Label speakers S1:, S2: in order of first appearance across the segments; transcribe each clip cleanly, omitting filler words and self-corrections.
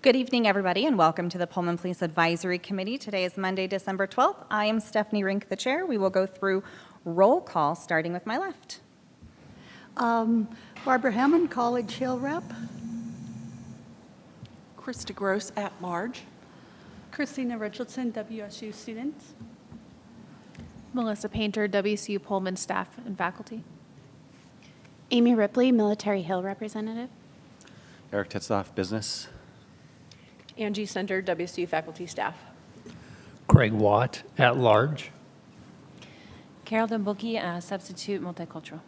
S1: Good evening, everybody, and welcome to the Pullman Police Advisory Committee. Today is Monday, December 12th. I am Stephanie Rink, the chair. We will go through roll call, starting with my left.
S2: Barbara Hammond, College Hill Rep.
S3: Krista Gross at large.
S4: Christina Richardson, WSU student.
S5: Melissa Painter, WSU Pullman staff and faculty.
S6: Amy Ripley, Military Hill representative.
S7: Eric Tetzloff, business.
S8: Angie Center, WSU faculty staff.
S9: Craig Watt, at large.
S10: Carol Dembucki, substitute multicultural.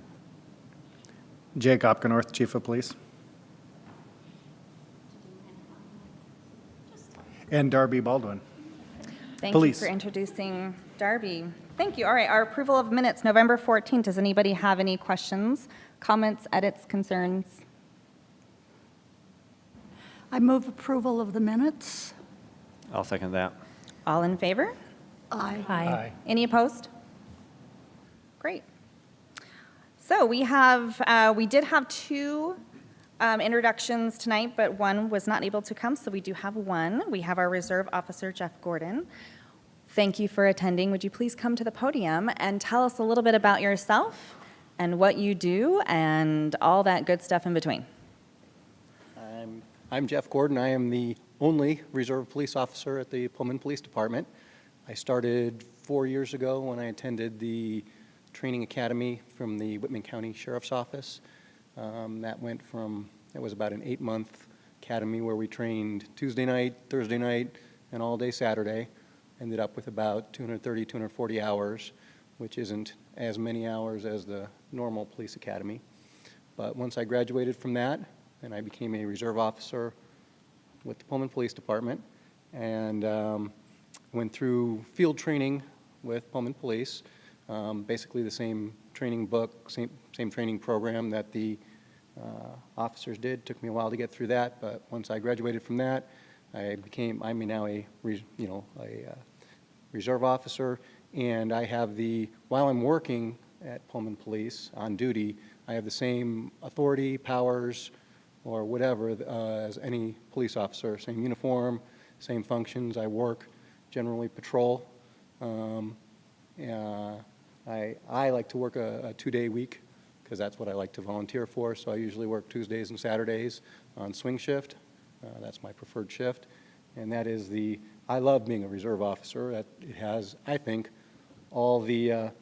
S11: Jake Opgenorth, Chief of Police. And Darby Baldwin.
S1: Thank
S11: Police.
S1: you for introducing Darby. Thank you. All right, our approval of minutes, November 14th. Does anybody have any questions, comments, edits, concerns?
S2: I move approval of the minutes.
S7: I'll second that.
S1: All in favor?
S2: Aye.
S9: Aye.
S1: Any opposed? Great. So we did have two introductions tonight, but one was not able to come, so we do have one. We have our Reserve Officer, Jeff Gordon. Thank you for attending. Would you please come to the podium and tell us a little bit about yourself and what you do and all that good stuff in between?
S12: I'm Jeff Gordon. I am the only reserve police officer at the Pullman Police Department. I started 4 years ago when I attended the training academy from the Whitman County Sheriff's Office. It was about an 8-month academy where we trained Tuesday night, Thursday night, and all day Saturday. Ended up with about 230, 240 hours, which isn't as many hours as the normal police academy. But once I graduated from that, and I became a reserve officer with the Pullman Police Department, and went through field training with Pullman Police, basically the same training book, same training program that the officers did. Took me a while to get through that, but once I graduated from that, I'm now a reserve officer, and I have while I'm working at Pullman Police on duty, I have the same authority, powers, or whatever as any police officer. Same uniform, same functions. I work, generally patrol. I like to work a 2-day week because that's what I like to volunteer for. So I usually work Tuesdays and Saturdays on swing shift. That's my preferred shift. And that is I love being a reserve officer. It has, I think, all the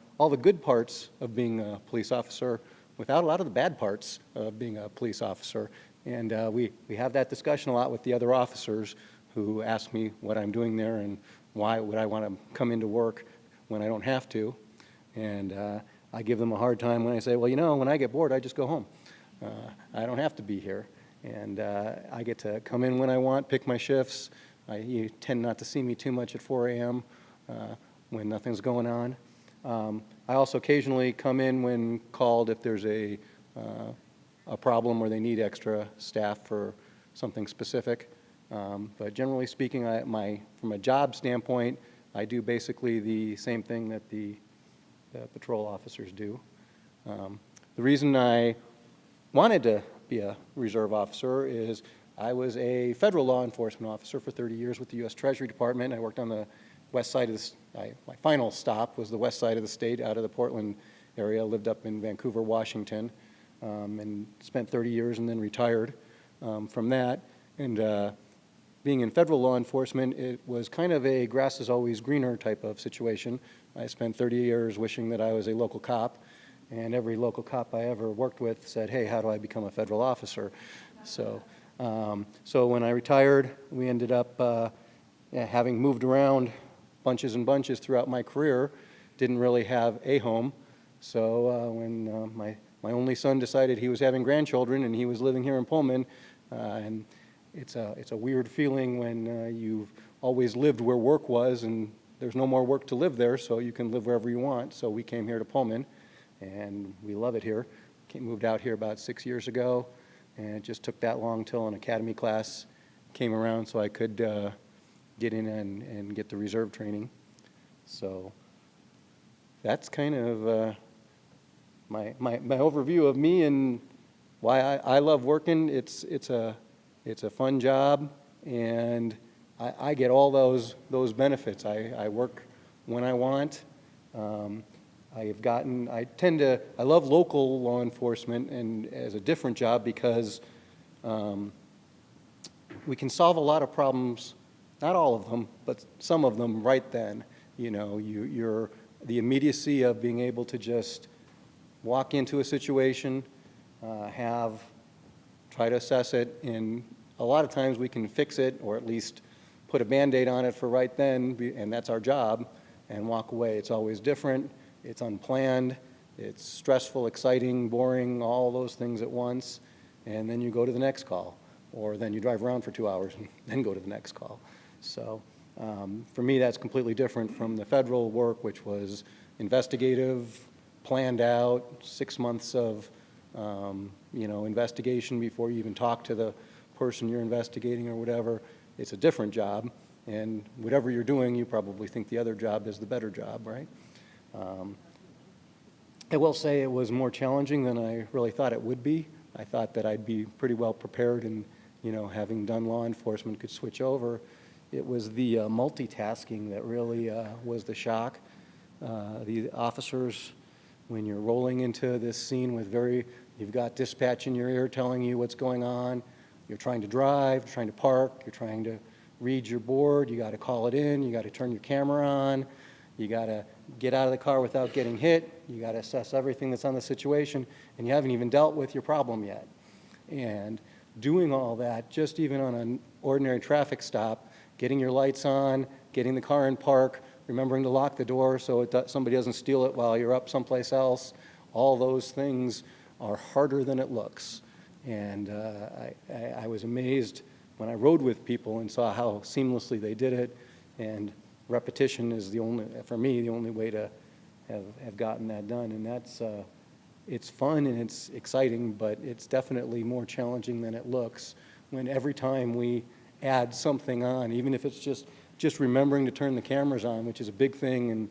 S12: good parts of being a police officer without a lot of the bad parts of being a police officer. And we have that discussion a lot with the other officers who ask me what I'm doing there and why would I want to come into work when I don't have to. And I give them a hard time when I say, well, when I get bored, I just go home. I don't have to be here. And I get to come in when I want, pick my shifts. You tend not to see me too much at 4 a.m. When nothing's going on. I also occasionally come in when called if there's a problem where they need extra staff for something specific. But generally speaking, from a job standpoint, I do basically the same thing that the patrol officers do. The reason I wanted to be a reserve officer is I was a federal law enforcement officer for 30 years with the U.S. Treasury Department. I worked on the west side of my final stop was the west side of the state out of the Portland area. I lived up in Vancouver, Washington, and spent 30 years and then retired from that. And being in federal law enforcement, it was kind of a grass is always greener type of situation. I spent 30 years wishing that I was a local cop, and every local cop I ever worked with said, hey, how do I become a federal officer? So when I retired, we ended up having moved around bunches and bunches throughout my career, didn't really have a home. So when my only son decided he was having grandchildren and he was living here in Pullman, and it's a weird feeling when you've always lived where work was and there's no more work to live there, so you can live wherever you want. So we came here to Pullman, and we love it here. Moved out here about 6 years ago, and it just took that long till an academy class came around so I could get in and get the reserve training. So that's kind of my overview of me and why I love working. It's a fun job. and I get all those benefits. I work when I want. I love local law enforcement and as a different job because we can solve a lot of problems, not all of them, but some of them right then. You know, the immediacy of being able to just walk into a situation, try to assess it, and a lot of times we can fix it or at least put a Band-Aid on it for right then, and that's our job, and walk away. It's always different, it's unplanned, it's stressful, exciting, boring, all those things at once, and then you go to the next call, or then you drive around for 2 hours and then go to the next call. So for me, that's completely different from the federal work, which was investigative, planned out, 6 months of investigation before you even talk to the person you're investigating or whatever. It's a different job, and whatever you're doing, you probably think the other job is the better job, right? I will say it was more challenging than I really thought it would be. I thought that I'd be pretty well prepared and, having done law enforcement, could switch over. It was the multitasking that really was the shock. The officers, when you're rolling into this scene with you've got dispatch in your ear telling you what's going on, you're trying to drive, trying to park, you're trying to read your board, you got to call it in, you got to turn your camera on, you got to get out of the car without getting hit, you got to assess everything that's on the situation, and you haven't even dealt with your problem yet. And doing all that, just even on an ordinary traffic stop, getting your lights on, getting the car in park, remembering to lock the door so somebody doesn't steal it while you're up someplace else, all those things are harder than it looks. And I was amazed when I rode with people and saw how seamlessly they did it. And repetition is for me, the only way to have gotten that done. And it's fun and it's exciting, but it's definitely more challenging than it looks when every time we add something on, even if it's just remembering to turn the cameras on, which is a big thing. And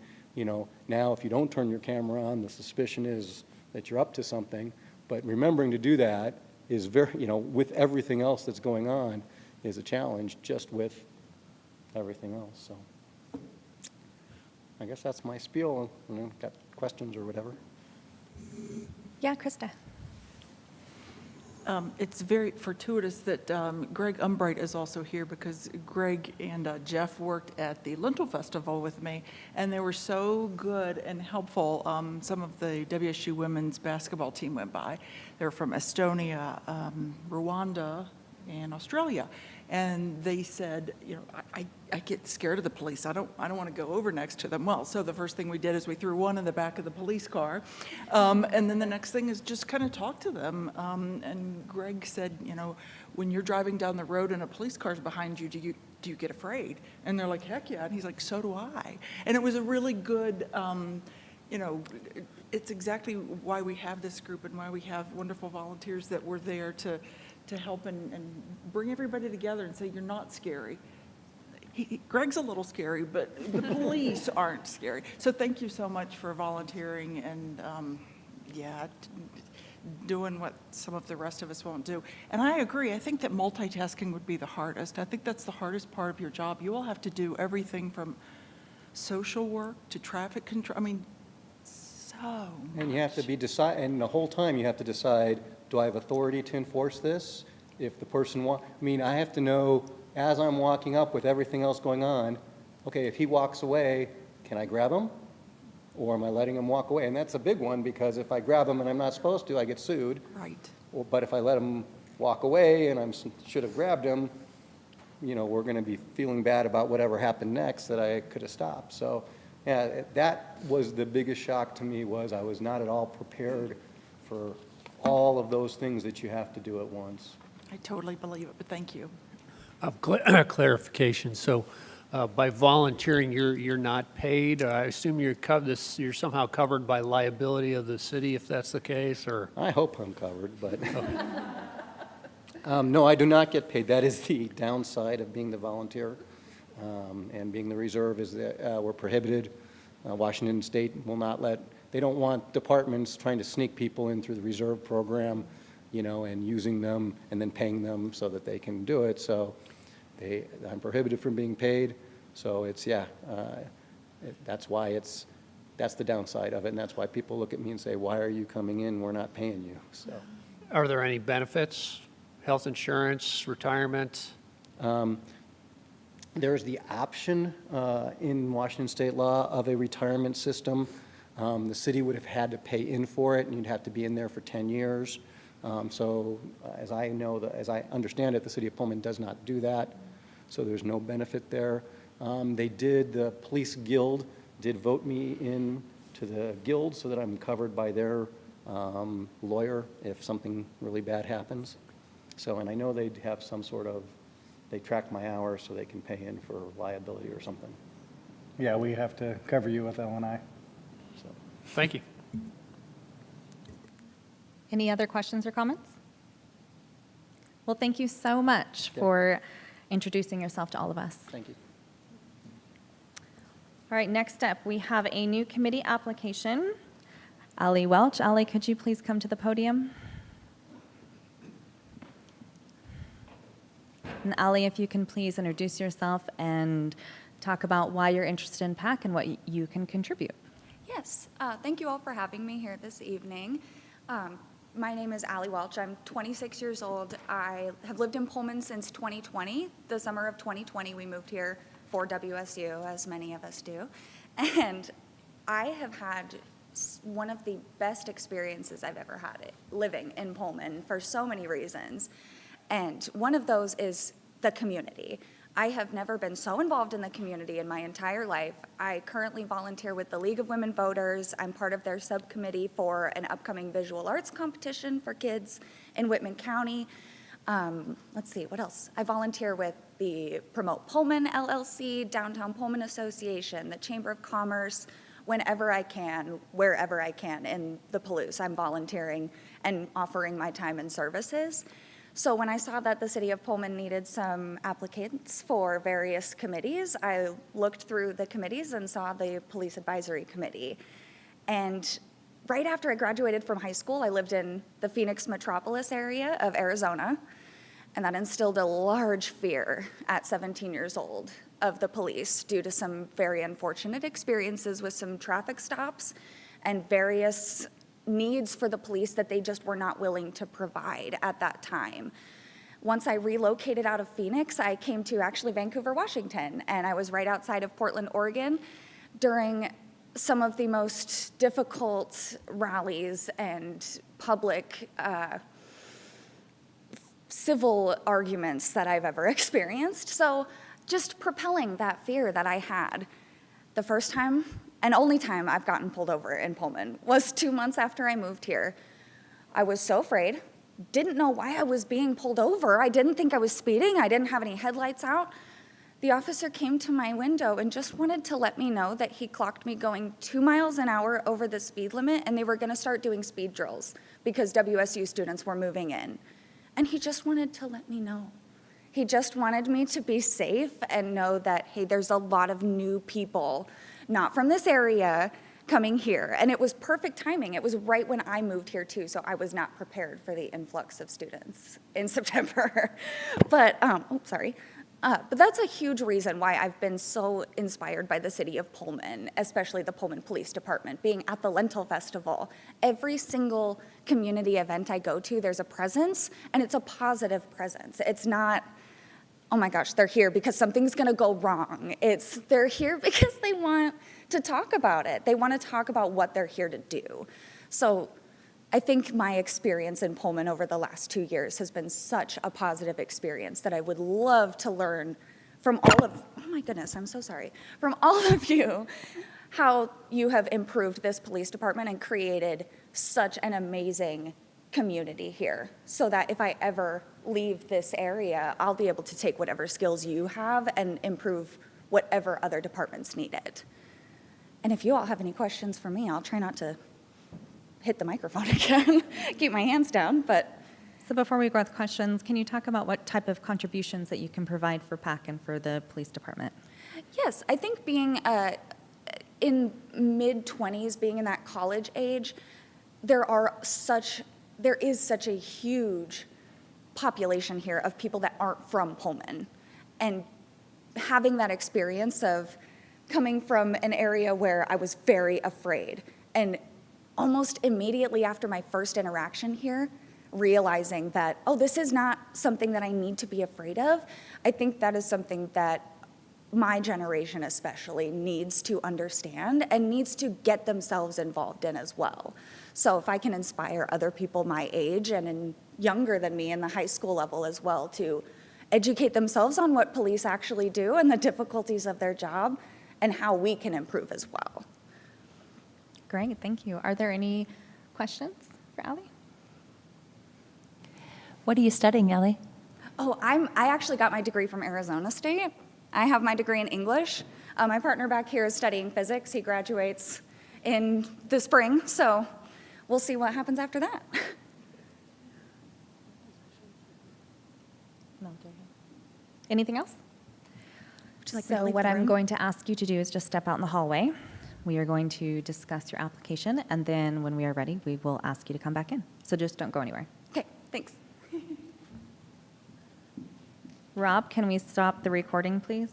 S12: now if you don't turn your camera on, the suspicion is that you're up to something. But remembering to do that is with everything else that's going on, is a challenge just with everything else. So I guess that's my spiel. Got questions or whatever?
S1: Yeah, Krista.
S3: It's very fortuitous that Greg Umbright is also here because Greg and Jeff worked at the Lentil Festival with me, and they were so good and helpful. Some of the WSU women's basketball team went by. They're from Estonia, Rwanda, and Australia. And they said, I get scared of the police. I don't want to go over next to them. Well, so the first thing we did is we threw one in the back of the police car. And then the next thing is just kind of talk to them. And Greg said, when you're driving down the road and a police car's behind you, do you get afraid? And they're like, heck yeah. And he's like, so do I. And it was a really good, it's exactly why we have this group and why we have wonderful volunteers that were there to help and bring everybody together and say, you're not scary. Greg's a little scary, but the police aren't scary. So thank you so much for volunteering and, doing what some of the rest of us won't do. And I agree. I think that multitasking would be the hardest. I think that's the hardest part of your job. You all have to do everything from social work to traffic control. I mean, so
S12: And you have to and the whole time you have to decide, do I have authority to enforce this? If the person I have to know as I'm walking up with everything else going on, okay, if he walks away, can I grab him? Or am I letting him walk away? And that's a big one because if I grab him and I'm not supposed to, I get sued.
S3: Right.
S12: But if I let him walk away and I should have grabbed him, we're going to be feeling bad about whatever happened next that I could have stopped. So yeah, that was the biggest shock to me, was I was not at all prepared for all of those things that you have to do at once.
S3: I totally believe it, but thank you.
S9: Clarification. So by volunteering, you're not paid. I assume you're somehow covered by liability of the city, if that's the case, or?
S12: I hope I'm covered, but no, I do not get paid. That is the downside of being the volunteer and being the reserve, is that we're prohibited. Washington State will not they don't want departments trying to sneak people in through the reserve program, and using them and then paying them so that they can do it. So I'm prohibited from being paid. So it's, yeah, that's the downside of it, and that's why people look at me and say, why are you coming in? We're not paying you. So
S9: Are there any benefits, health insurance, retirement?
S12: there's the option in Washington state law of a retirement system. The city would have had to pay in for it, and you'd have to be in there for 10 years. As I understand it, the city of Pullman does not do that, so there's no benefit there. The police guild did vote me in to the guild so that I'm covered by their lawyer if something really bad happens. And I know they'd have some sort of, they track my hours so they can pay in for liability or something.
S11: Yeah, we have to cover you with L&I.
S9: Thank you.
S1: Any other questions or comments? Well, thank you so much for introducing yourself to all of us.
S12: Thank you.
S1: All right, next up, we have a new committee application. Ali Welch. Ali, could you please come to the podium? And Ali, if you can please introduce yourself and talk about why you're interested in PAC and what you can contribute.
S13: Yes, thank you all for having me here this evening. My name is Ali Welch. I'm 26 years old. I have lived in Pullman since 2020. The summer of 2020, we moved here for WSU, as many of us do. And I have had one of the best experiences I've ever had living in Pullman for so many reasons. And one of those is the community. I have never been so involved in the community in my entire life. I currently volunteer with the League of Women Voters. I'm part of their subcommittee for an upcoming visual arts competition for kids in Whitman County. Let's see, what else? I volunteer with the Promote Pullman LLC, Downtown Pullman Association, the Chamber of Commerce. Whenever I can, wherever I can in the Palouse, I'm volunteering and offering my time and services. So when I saw that the city of Pullman needed some applicants for various committees, I looked through the committees and saw the Police Advisory Committee. And right after I graduated from high school, I lived in the Phoenix metropolis area of Arizona, and that instilled a large fear at 17 years old of the police due to some very unfortunate experiences with some traffic stops and various needs for the police that they just were not willing to provide at that time. Once I relocated out of Phoenix, I came to actually Vancouver, Washington, and I was right outside of Portland, Oregon during some of the most difficult rallies and public civil arguments that I've ever experienced. So just propelling that fear that I had. The first time and only time I've gotten pulled over in Pullman was 2 months after I moved here. I was so afraid, didn't know why I was being pulled over. I didn't think I was speeding. I didn't have any headlights out. The officer came to my window and just wanted to let me know that he clocked me going 2 miles an hour over the speed limit, and they were gonna start doing speed drills because WSU students were moving in. And he just wanted to let me know. He just wanted me to be safe and know that, hey, there's a lot of new people, not from this area, coming here. And it was perfect timing. It was right when I moved here too, so I was not prepared for the influx of students in September. But that's a huge reason why I've been so inspired by the city of Pullman, especially the Pullman Police Department, being at the Lentil Festival. Every single community event I go to, there's a presence, and it's a positive presence. It's not, oh my gosh, they're here because something's gonna go wrong. They're here because they want to talk about it. They want to talk about what they're here to do. So I think my experience in Pullman over the last 2 years has been such a positive experience that I would love to learn from all of, oh my goodness, I'm so sorry, from all of you, how you have improved this police department and created such an amazing community here, so that if I ever leave this area, I'll be able to take whatever skills you have and improve whatever other departments need it. And if you all have any questions for me, I'll try not to hit the microphone again, keep my hands down, but.
S1: So before we go with questions, can you talk about what type of contributions that you can provide for PAC and for the police department?
S13: Yes, I think being in mid-20s, being in that college age, there is such a huge population here of people that aren't from Pullman. and having that experience of coming from an area where I was very afraid, and almost immediately after my first interaction here, realizing that, oh, this is not something that I need to be afraid of. I think that is something that my generation especially needs to understand and needs to get themselves involved in as well. So if I can inspire other people my age and younger than me in the high school level as well to educate themselves on what police actually do and the difficulties of their job and how we can improve as well.
S1: Great, thank you. Are there any questions for Allie?
S10: What are you studying, Ellie?
S13: Oh, I actually got my degree from Arizona State. I have my degree in English. My partner back here is studying physics. He graduates in the spring, so we'll see what happens after that.
S1: Anything else?
S13: Would you like me to
S1: So
S13: leave
S1: what
S13: the
S1: I'm
S13: room?
S1: going to ask you to do is just step out in the hallway. We are going to discuss your application, and then when we are ready, we will ask you to come back in. So just don't go anywhere.
S13: Okay, thanks.
S1: Rob, can we stop the recording, please?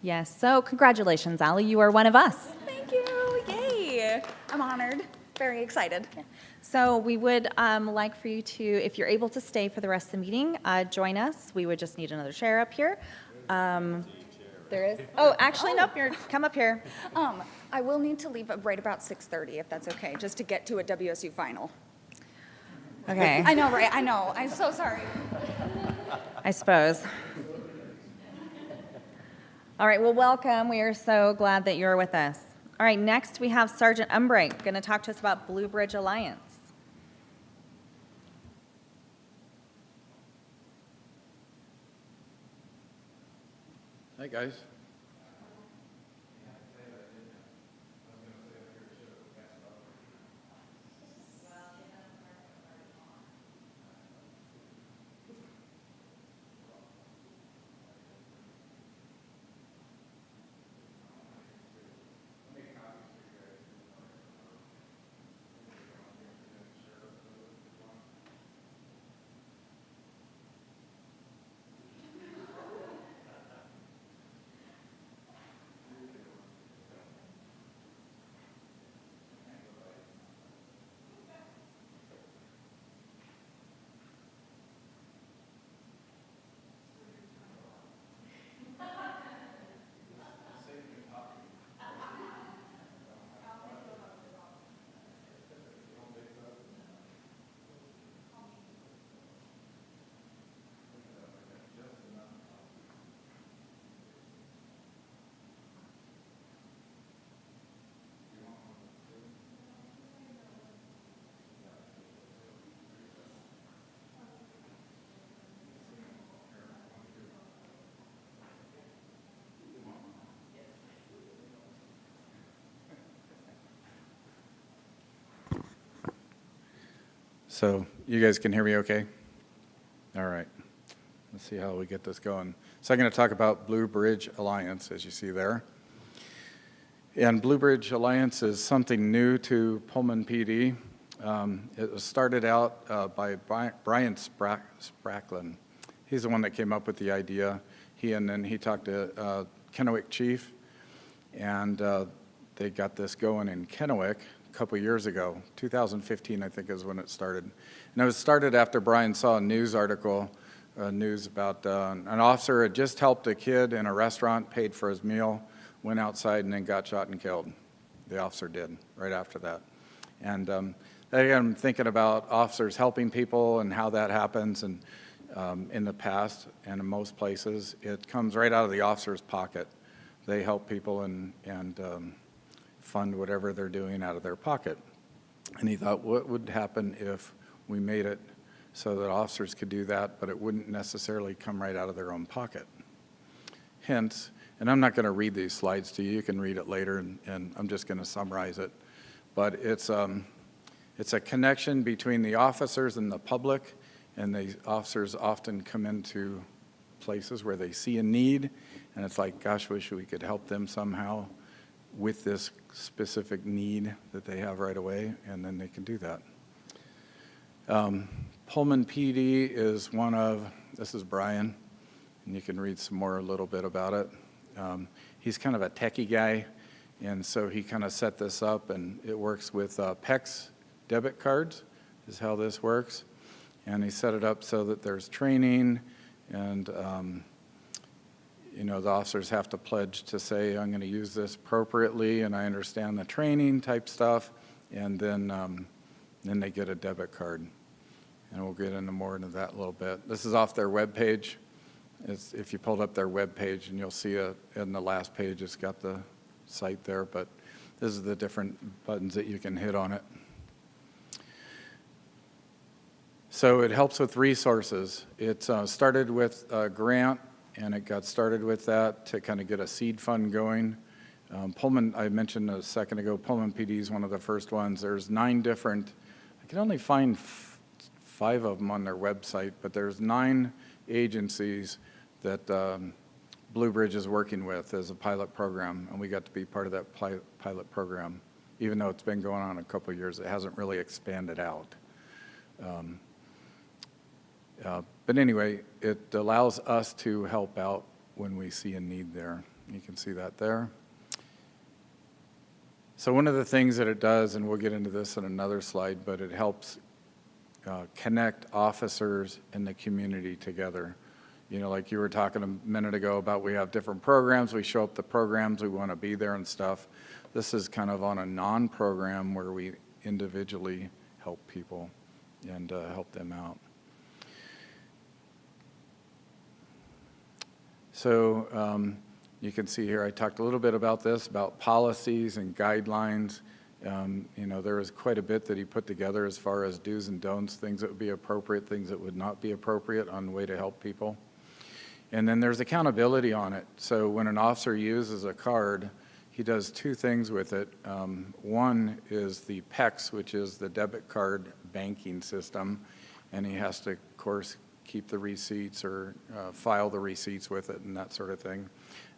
S1: Yes, so congratulations, Allie. You are one of us.
S13: Thank you, yay. I'm honored, very excited.
S1: So we would like for you to, if you're able to stay for the rest of the meeting, join us. We would just need another chair up here. There is. Oh, actually, nope. Come up here.
S13: I will need to leave right about 6:30, if that's okay, just to get to a WSU final.
S1: Okay.
S13: I know, right? I know. I'm so sorry.
S1: I suppose. All right. Well, welcome. We are so glad that you're with us. All right. Next, we have Sergeant Umbright going to talk to us about Blue Bridge Alliance.
S14: Hi, guys. So you guys can hear me okay? All right. Let's see how we get this going. So I'm going to talk about Blue Bridge Alliance, as you see there. And Blue Bridge Alliance is something new to Pullman PD. It was started out by Brian Spracklin. He's the one that came up with the idea. He talked to Kennewick Chief, and they got this going in Kennewick a couple years ago. 2015, I think, is when it started. And it was started after Brian saw a news article, news about an officer had just helped a kid in a restaurant, paid for his meal, went outside, and then got shot and killed. The officer did, right after that. And I'm thinking about officers helping people and how that happens. And in the past and in most places, it comes right out of the officer's pocket. They help people and fund whatever they're doing out of their pocket. And he thought, what would happen if we made it so that officers could do that, but it wouldn't necessarily come right out of their own pocket? Hence, and I'm not going to read these slides to you. You can read it later, and I'm just going to summarize it. But it's a connection between the officers and the public, and the officers often come into places where they see a need, and it's like, gosh, wish we could help them somehow with this specific need that they have right away, and then they can do that. Pullman PD is one of, this is Brian, and you can read some more a little bit about it. He's kind of a techie guy, and so he kind of set this up, and it works with PEX debit cards is how this works. And he set it up so that there's training, and the officers have to pledge to say, I'm going to use this appropriately, and I understand the training type stuff, and then they get a debit card. And we'll get more into that a little bit. This is off their webpage. If you pulled up their webpage, and you'll see in the last page, it's got the site there, but this is the different buttons that you can hit on it. So it helps with resources. It started with a grant, and it got started with that to kind of get a seed fund going. Pullman, I mentioned a second ago, Pullman PD is one of the first ones. There's 9 different, I can only find 5 of them on their website, but there's 9 agencies that Blue Bridge is working with as a pilot program, and we got to be part of that pilot program. Even though it's been going on a couple of years, it hasn't really expanded out. But anyway, it allows us to help out when we see a need there. You can see that there. So one of the things that it does, and we'll get into this in another slide, but it helps connect officers and the community together. Like you were talking a minute ago about, we have different programs, we show up the programs, we want to be there and stuff. This is kind of on a non-program where we individually help people and help them out. So you can see here, I talked a little bit about this, about policies and guidelines. There was quite a bit that he put together as far as do's and don'ts, things that would be appropriate, things that would not be appropriate on the way to help people. And then there's accountability on it. So when an officer uses a card, he does 2 things with it. One is the PEX, which is the debit card banking system, and he has to, of course, keep the receipts or file the receipts with it and that sort of thing.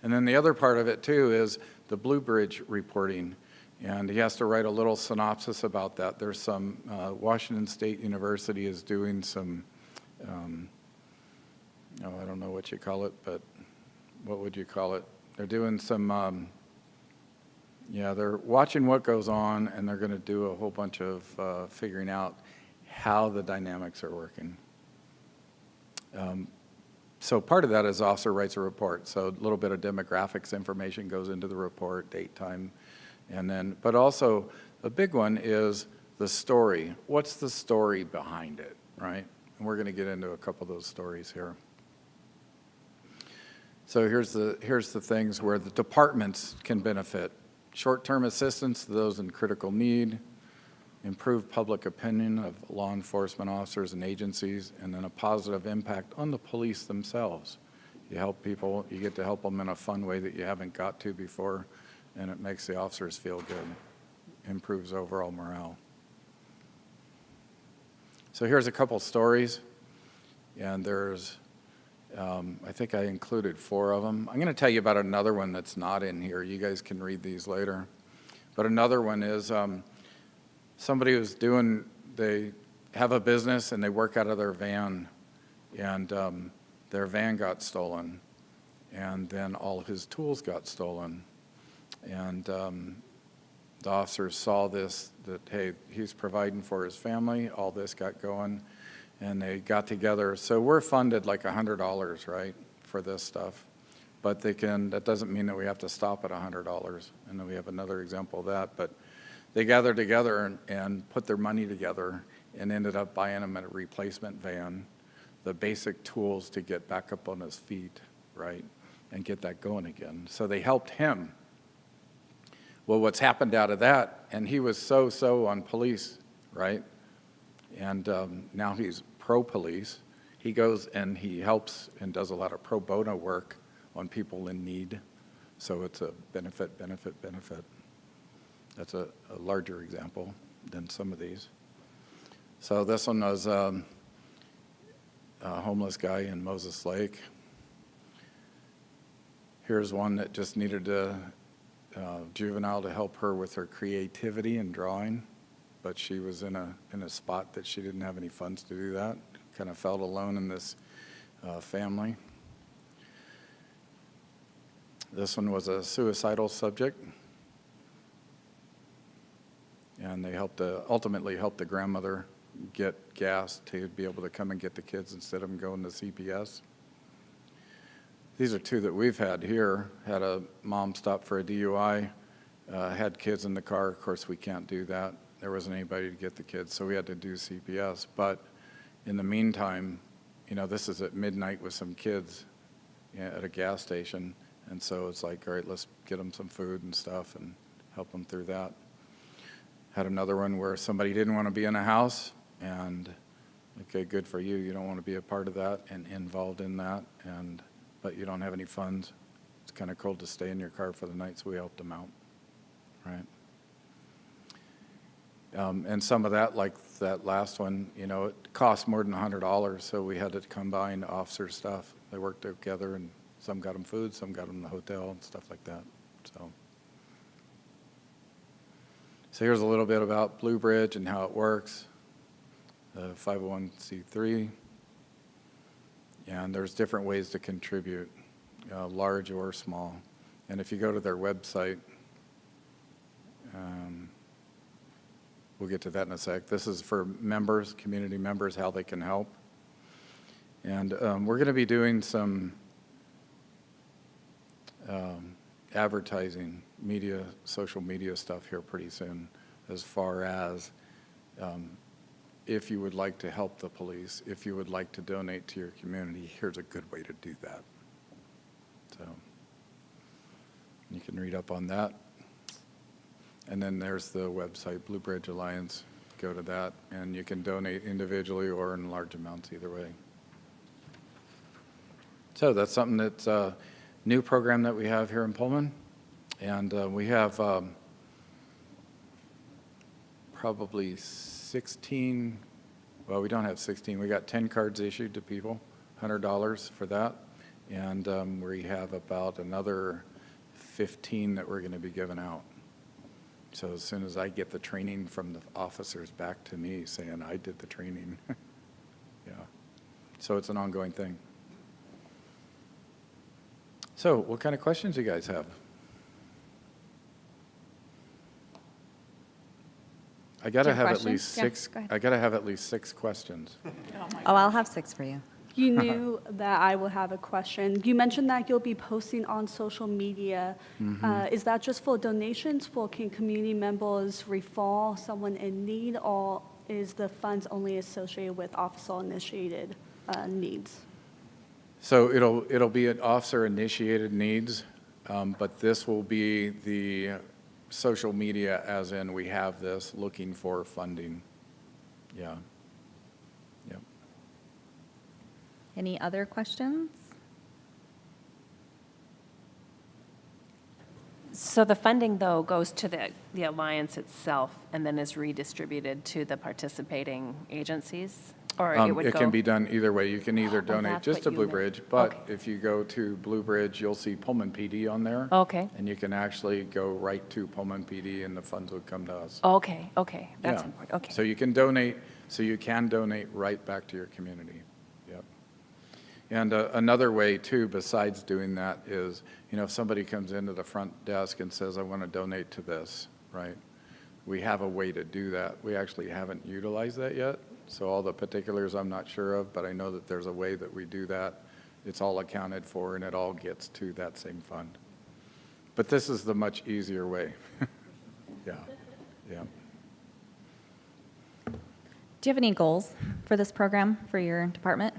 S14: And then the other part of it, too, is the Blue Bridge reporting. And he has to write a little synopsis about that. There's some, Washington State University is doing some, I don't know what you call it, but what would you call it? They're doing some, they're watching what goes on, and they're going to do a whole bunch of figuring out how the dynamics are working. So part of that is officer writes a report. So a little bit of demographics information goes into the report, date, time, and then, but also the big one is the story. What's the story behind it, right? And we're going to get into a couple of those stories here. So here's the things where the departments can benefit. Short-term assistance to those in critical need, improve public opinion of law enforcement officers and agencies, and then a positive impact on the police themselves. You help people, you get to help them in a fun way that you haven't got to before, and it makes the officers feel good, improves overall morale. So here's a couple stories, and there's, I think I included 4 of them. I'm going to tell you about another one that's not in here. You guys can read these later. But another one is somebody who's they have a business and they work out of their van, and their van got stolen, and then all his tools got stolen. And the officers saw this, that, hey, he's providing for his family, all this got going, and they got together. So we're funded like $100, right, for this stuff. But that doesn't mean that we have to stop at $100. And then we have another example of that. But they gathered together and put their money together and ended up buying him a replacement van, the basic tools to get back up on his feet, right, and get that going again. So they helped him. Well, what's happened out of that, and he was so on police, right? And now he's pro-police. He goes and he helps and does a lot of pro bono work on people in need. So it's a benefit. That's a larger example than some of these. So this one was a homeless guy in Moses Lake. Here's one that just needed a juvenile to help her with her creativity and drawing, but she was in a spot that she didn't have any funds to do that. Kind of felt alone in this family. This one was a suicidal subject, and they ultimately helped the grandmother get gas to be able to come and get the kids instead of them going to CPS. These are 2 that we've had here. Had a mom stop for a DUI, had kids in the car. Of course, we can't do that. There wasn't anybody to get the kids, so we had to do CPS. But in the meantime, this is at midnight with some kids at a gas station. And so it's like, all right, let's get them some food and stuff and help them through that. Had another one where somebody didn't want to be in a house, and okay, good for you. You don't want to be a part of that and involved in that, but you don't have any funds. It's kind of cold to stay in your car for the night, so we helped them out, right? And some of that, like that last one, it cost more than $100, so we had to combine officer stuff. They worked together, and some got them food, some got them the hotel and stuff like that. So here's a little bit about Blue Bridge and how it works. The 501c3. And there's different ways to contribute, large or small. And if you go to their website, we'll get to that in a sec. This is for members, community members, how they can help. And we're going to be doing some advertising, social media stuff here pretty soon, as far as if you would like to help the police, if you would like to donate to your community, here's a good way to do that. So you can read up on that. And then there's the website, Blue Bridge Alliance. Go to that, and you can donate individually or in large amounts either way. So that's something that's a new program that we have here in Pullman. And we have probably 16, well, we don't have 16. We got 10 cards issued to people, $100 for that. And we have about another 15 that we're going to be giving out. So as soon as I get the training from the officers back to me saying I did the training, yeah. So it's an ongoing thing. So what kind of questions do you guys have? I got to have at least six. I got to have at least 6 questions.
S1: Oh, I'll have 6 for you.
S4: You knew that I would have a question. You mentioned that you'll be posting on social media. Is that just for donations, or can community members refer someone in need, or is the funds only associated with officer-initiated needs?
S14: So it'll be an officer-initiated needs, but this will be the social media, as in we have this looking for funding. Yeah. Yep.
S1: Any other questions?
S10: So the funding, though, goes to the alliance itself and then is redistributed to the participating agencies? Or it would
S14: It
S10: go?
S14: can be done either way. You can either donate
S10: that's
S14: just
S10: what
S14: to
S10: you
S14: Blue
S10: meant.
S14: Bridge, but
S10: Okay.
S14: if you go to Blue Bridge, you'll see Pullman PD on there.
S10: Okay.
S14: And you can actually go right to Pullman PD and the funds would come to us.
S10: Okay, that's
S14: Yeah.
S10: important, okay.
S14: So you can donate right back to your community. Yep. And another way too, besides doing that is, if somebody comes into the front desk and says, I want to donate to this, right? We have a way to do that. We actually haven't utilized that yet. So all the particulars I'm not sure of, but I know that there's a way that we do that. It's all accounted for and it all gets to that same fund. But this is the much easier way. Yeah, yeah.
S1: Do you have any goals for this program for your department?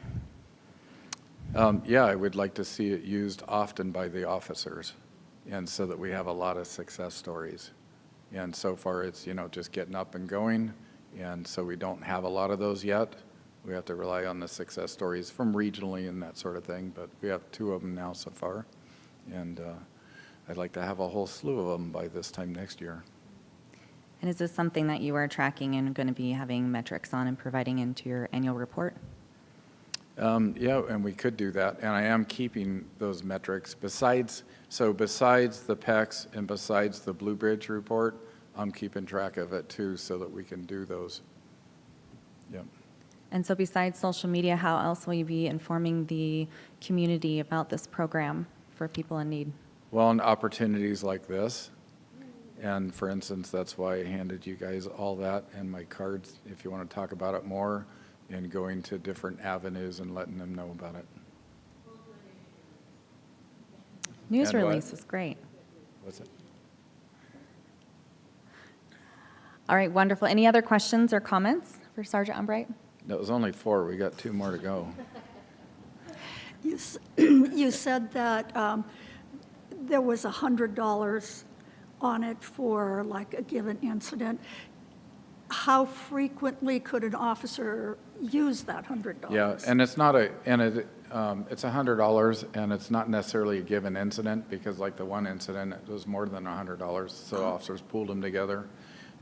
S14: Yeah, I would like to see it used often by the officers, and so that we have a lot of success stories. And so far, it's, just getting up and going, and so we don't have a lot of those yet. We have to rely on the success stories from regionally and that sort of thing, but we have 2 of them now so far, and I'd like to have a whole slew of them by this time next year.
S1: And is this something that you are tracking and going to be having metrics on and providing into your annual report?
S14: Yeah, and we could do that, and I am keeping those metrics. Besides the PECs and besides the Blue Bridge report, I'm keeping track of it too, so that we can do those. Yep.
S1: And so besides social media, how else will you be informing the community about this program for people in need?
S14: Well, and opportunities like this, and for instance, that's why I handed you guys all that and my cards, if you want to talk about it more, and going to different avenues and letting them know about it.
S1: News
S14: And what?
S1: release is great.
S14: What's it?
S1: All right, wonderful. Any other questions or comments for Sergeant Umbright?
S14: That was only 4. We got 2 more to go.
S2: You said that there was $100 on it for like a given incident. How frequently could an officer use that $100?
S14: Yeah, and it's not it's $100, and it's not necessarily a given incident, because like the one incident, it was more than $100, so officers pooled them together.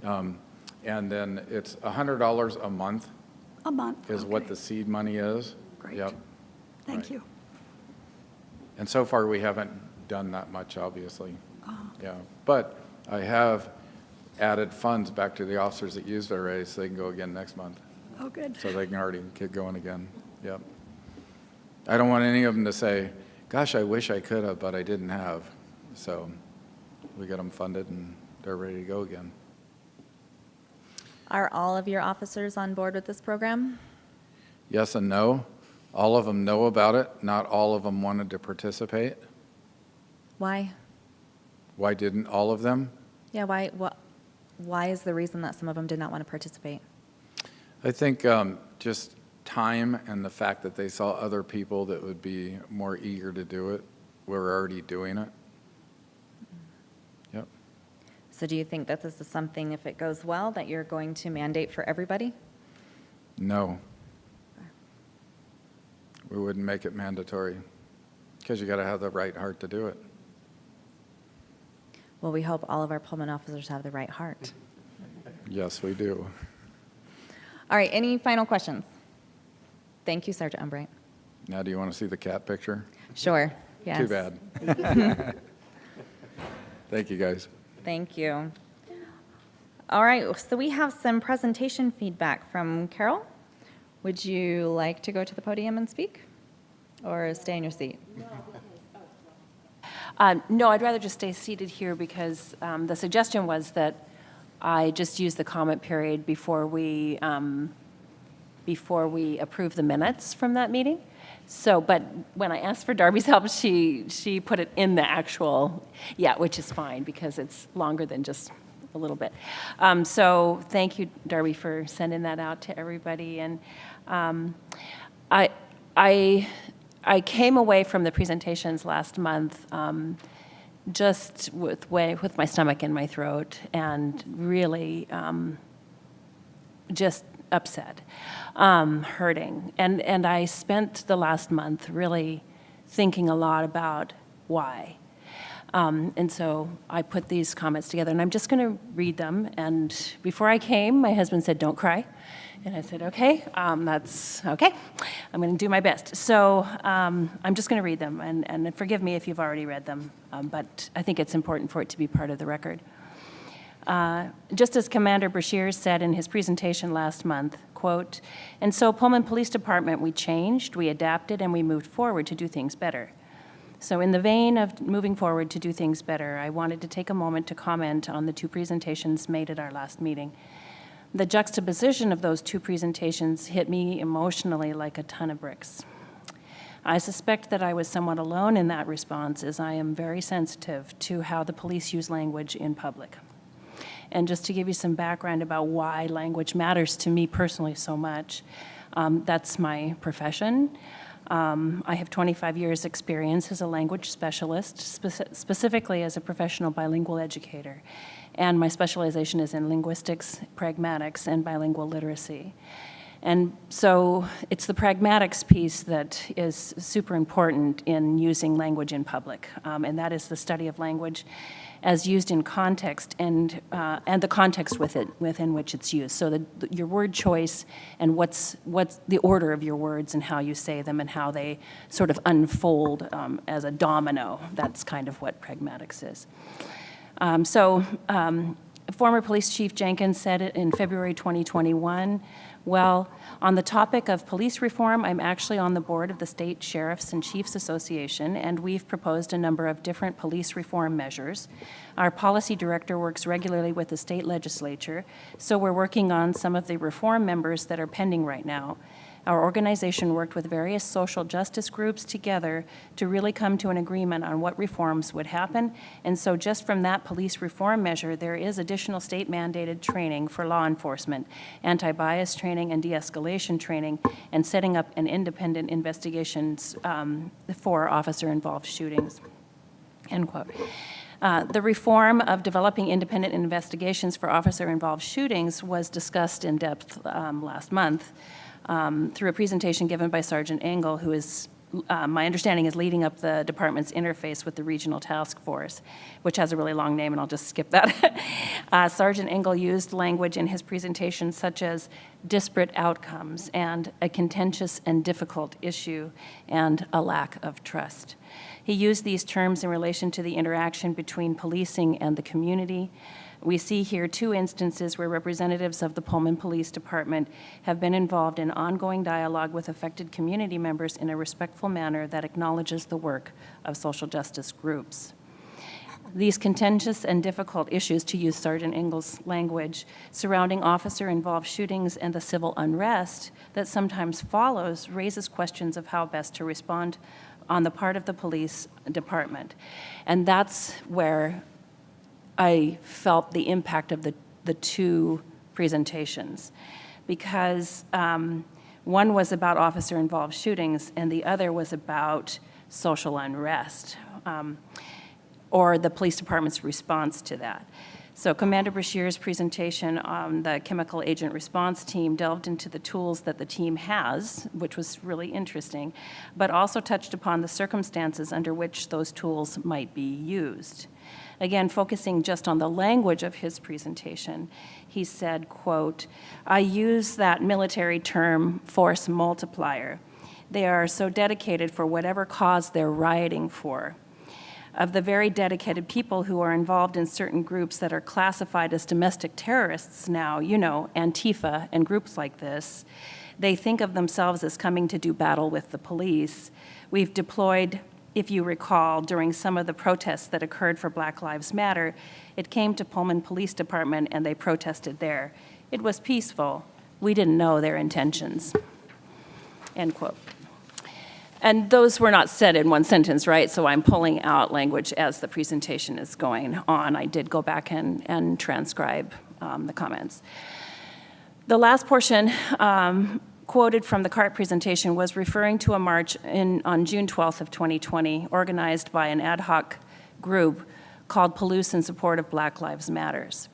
S14: And then it's $100 a month.
S2: A month.
S14: Is what
S2: okay.
S14: the seed money is.
S2: Great.
S14: Yep.
S2: Thank
S14: Right.
S2: you.
S14: And so far, we haven't done that much, obviously. Yeah, but I have added funds back to the officers that used it already, so they can go again next month.
S2: Oh, good.
S14: So they can already get going again. Yep. I don't want any of them to say, gosh, I wish I could have, but I didn't have. So we get them funded and they're ready to go again.
S1: Are all of your officers on board with this program?
S14: Yes and no. All of them know about it. Not all of them wanted to participate.
S1: Why?
S14: Why didn't all of them?
S1: Yeah, why is the reason that some of them did not want to participate?
S14: I think just time and the fact that they saw other people that would be more eager to do it were already doing it. Yep.
S1: So do you think that this is something, if it goes well, that you're going to mandate for everybody?
S14: No. We wouldn't make it mandatory, because you got to have the right heart to do it.
S1: Well, we hope all of our Pullman officers have the right heart.
S14: Yes, we do.
S1: All right, any final questions? Thank you, Sergeant Umbright.
S14: Now, do you want to see the cat picture?
S1: Sure, yes.
S14: Too bad. Thank you, guys.
S1: Thank you. All right, so we have some presentation feedback from Carol. Would you like to go to the podium and speak, or stay in your seat?
S10: No, I'd rather just stay seated here because the suggestion was that I just use the comment period before we approve the minutes from that meeting. So, but when I asked for Darby's help, she put it in the actual, which is fine because it's longer than just a little bit. So thank you, Darby, for sending that out to everybody. And I came away from the presentations last month just with my stomach in my throat and really just upset, hurting. And I spent the last month really thinking a lot about why. And so I put these comments together, and I'm just going to read them. And before I came, my husband said, "Don't cry." And I said, "Okay, that's okay. I'm going to do my best." So I'm just going to read them, and forgive me if you've already read them, but I think it's important for it to be part of the record. Just as Commander Brashears said in his presentation last month, quote, "And so Pullman Police Department, we changed, we adapted, and we moved forward to do things better." So in the vein of moving forward to do things better, I wanted to take a moment to comment on the two presentations made at our last meeting. The juxtaposition of those two presentations hit me emotionally like a ton of bricks. I suspect that I was somewhat alone in that response, as I am very sensitive to how the police use language in public. And just to give you some background about why language matters to me personally so much, that's my profession. I have 25 years' experience as a language specialist, specifically as a professional bilingual educator. And my specialization is in linguistics, pragmatics, and bilingual literacy. And so it's the pragmatics piece that is super important in using language in public, and that is the study of language as used in context and the context within which it's used. So your word choice and what's the order of your words and how you say them and how they sort of unfold as a domino. That's kind of what pragmatics is. Former Police Chief Jenkins said it in February 2021, well, on the topic of police reform, I'm actually on the board of the State Sheriffs and Chiefs Association, and we've proposed a number of different police reform measures. Our policy director works regularly with the state legislature, so we're working on some of the reform members that are pending right now. Our organization worked with various social justice groups together to really come to an agreement on what reforms would happen. And so just from that police reform measure, there is additional state-mandated training for law enforcement, anti-bias training and de-escalation training, and setting up an independent investigations for officer-involved shootings, end quote. The reform of developing independent investigations for officer-involved shootings was discussed in depth last month. Through a presentation given by Sergeant Engel, who is, my understanding, is leading up the department's interface with the regional task force, which has a really long name, and I'll just skip that. Sergeant Engel used language in his presentation such as disparate outcomes and a contentious and difficult issue and a lack of trust. He used these terms in relation to the interaction between policing and the community. We see here two instances where representatives of the Pullman Police Department have been involved in ongoing dialogue with affected community members in a respectful manner that acknowledges the work of social justice groups. These contentious and difficult issues, to use Sergeant Engel's language, surrounding officer-involved shootings and the civil unrest that sometimes follows, raises questions of how best to respond on the part of the police department. And that's where I felt the impact of the two presentations, because one was about officer-involved shootings and the other was about social unrest, or the police department's response to that. So Commander Brashears' presentation on the chemical agent response team delved into the tools that the team has, which was really interesting, but also touched upon the circumstances under which those tools might be used. Again, focusing just on the language of his presentation, he said, quote, "I use that military term, force multiplier. They are so dedicated for whatever cause they're rioting for. Of the very dedicated people who are involved in certain groups that are classified as domestic terrorists now, you know, Antifa and groups like this, they think of themselves as coming to do battle with the police. We've deployed, if you recall, during some of the protests that occurred for Black Lives Matter, it came to Pullman Police Department and they protested there. It was peaceful. We didn't know their intentions," end quote. And those were not said in one sentence, right? So I'm pulling out language as the presentation is going on. I did go back and transcribe the comments. The last portion quoted from the CART presentation was referring to a march on June 12th of 2020, organized by an ad hoc group called Palouse in support of Black Lives Matters.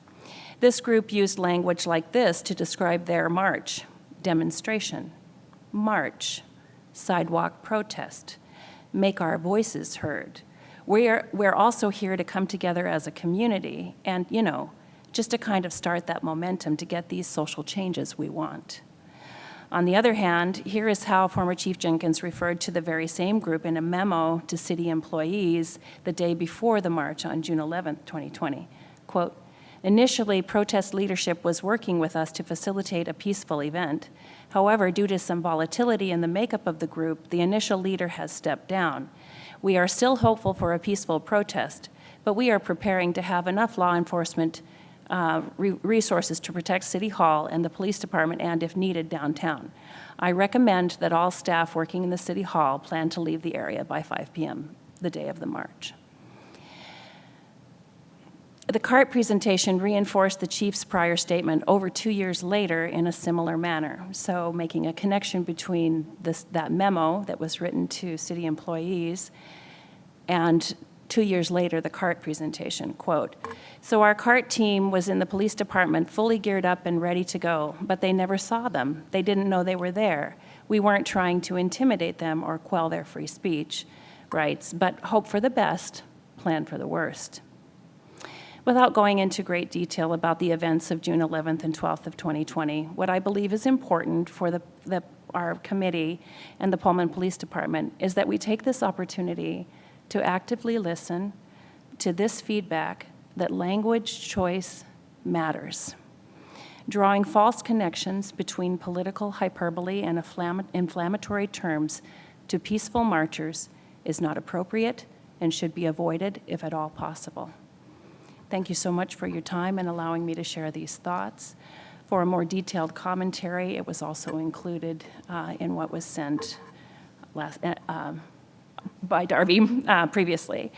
S10: This group used language like this to describe their march: demonstration, march, sidewalk protest, make our voices heard, We're also here to come together as a community and, just to kind of start that momentum to get these social changes we want. On the other hand, here is how former Chief Jenkins referred to the very same group in a memo to city employees the day before the march on June 11th, 2020. Quote, "Initially, protest leadership was working with us to facilitate a peaceful event. However, due to some volatility in the makeup of the group, the initial leader has stepped down. We are still hopeful for a peaceful protest, but we are preparing to have enough law enforcement resources to protect City Hall and the police department and, if needed, downtown. I recommend that all staff working in the City Hall plan to leave the area by 5 p.m. the day of the march." The CART presentation reinforced the chief's prior statement over 2 years later in a similar manner, so making a connection between that memo that was written to city employees and 2 years later, the CART presentation. Quote, "So our CART team was in the police department fully geared up and ready to go, but they never saw them. They didn't know they were there. We weren't trying to intimidate them or quell their free speech rights, but hope for the best, plan for the worst." Without going into great detail about the events of June 11th and 12th of 2020, what I believe is important for our committee and the Pullman Police Department is that we take this opportunity to actively listen to this feedback that language choice matters. Drawing false connections between political hyperbole and inflammatory terms to peaceful marchers is not appropriate and should be avoided if at all possible. Thank you so much for your time and allowing me to share these thoughts. For a more detailed commentary, it was also included in what was sent by Darby previously.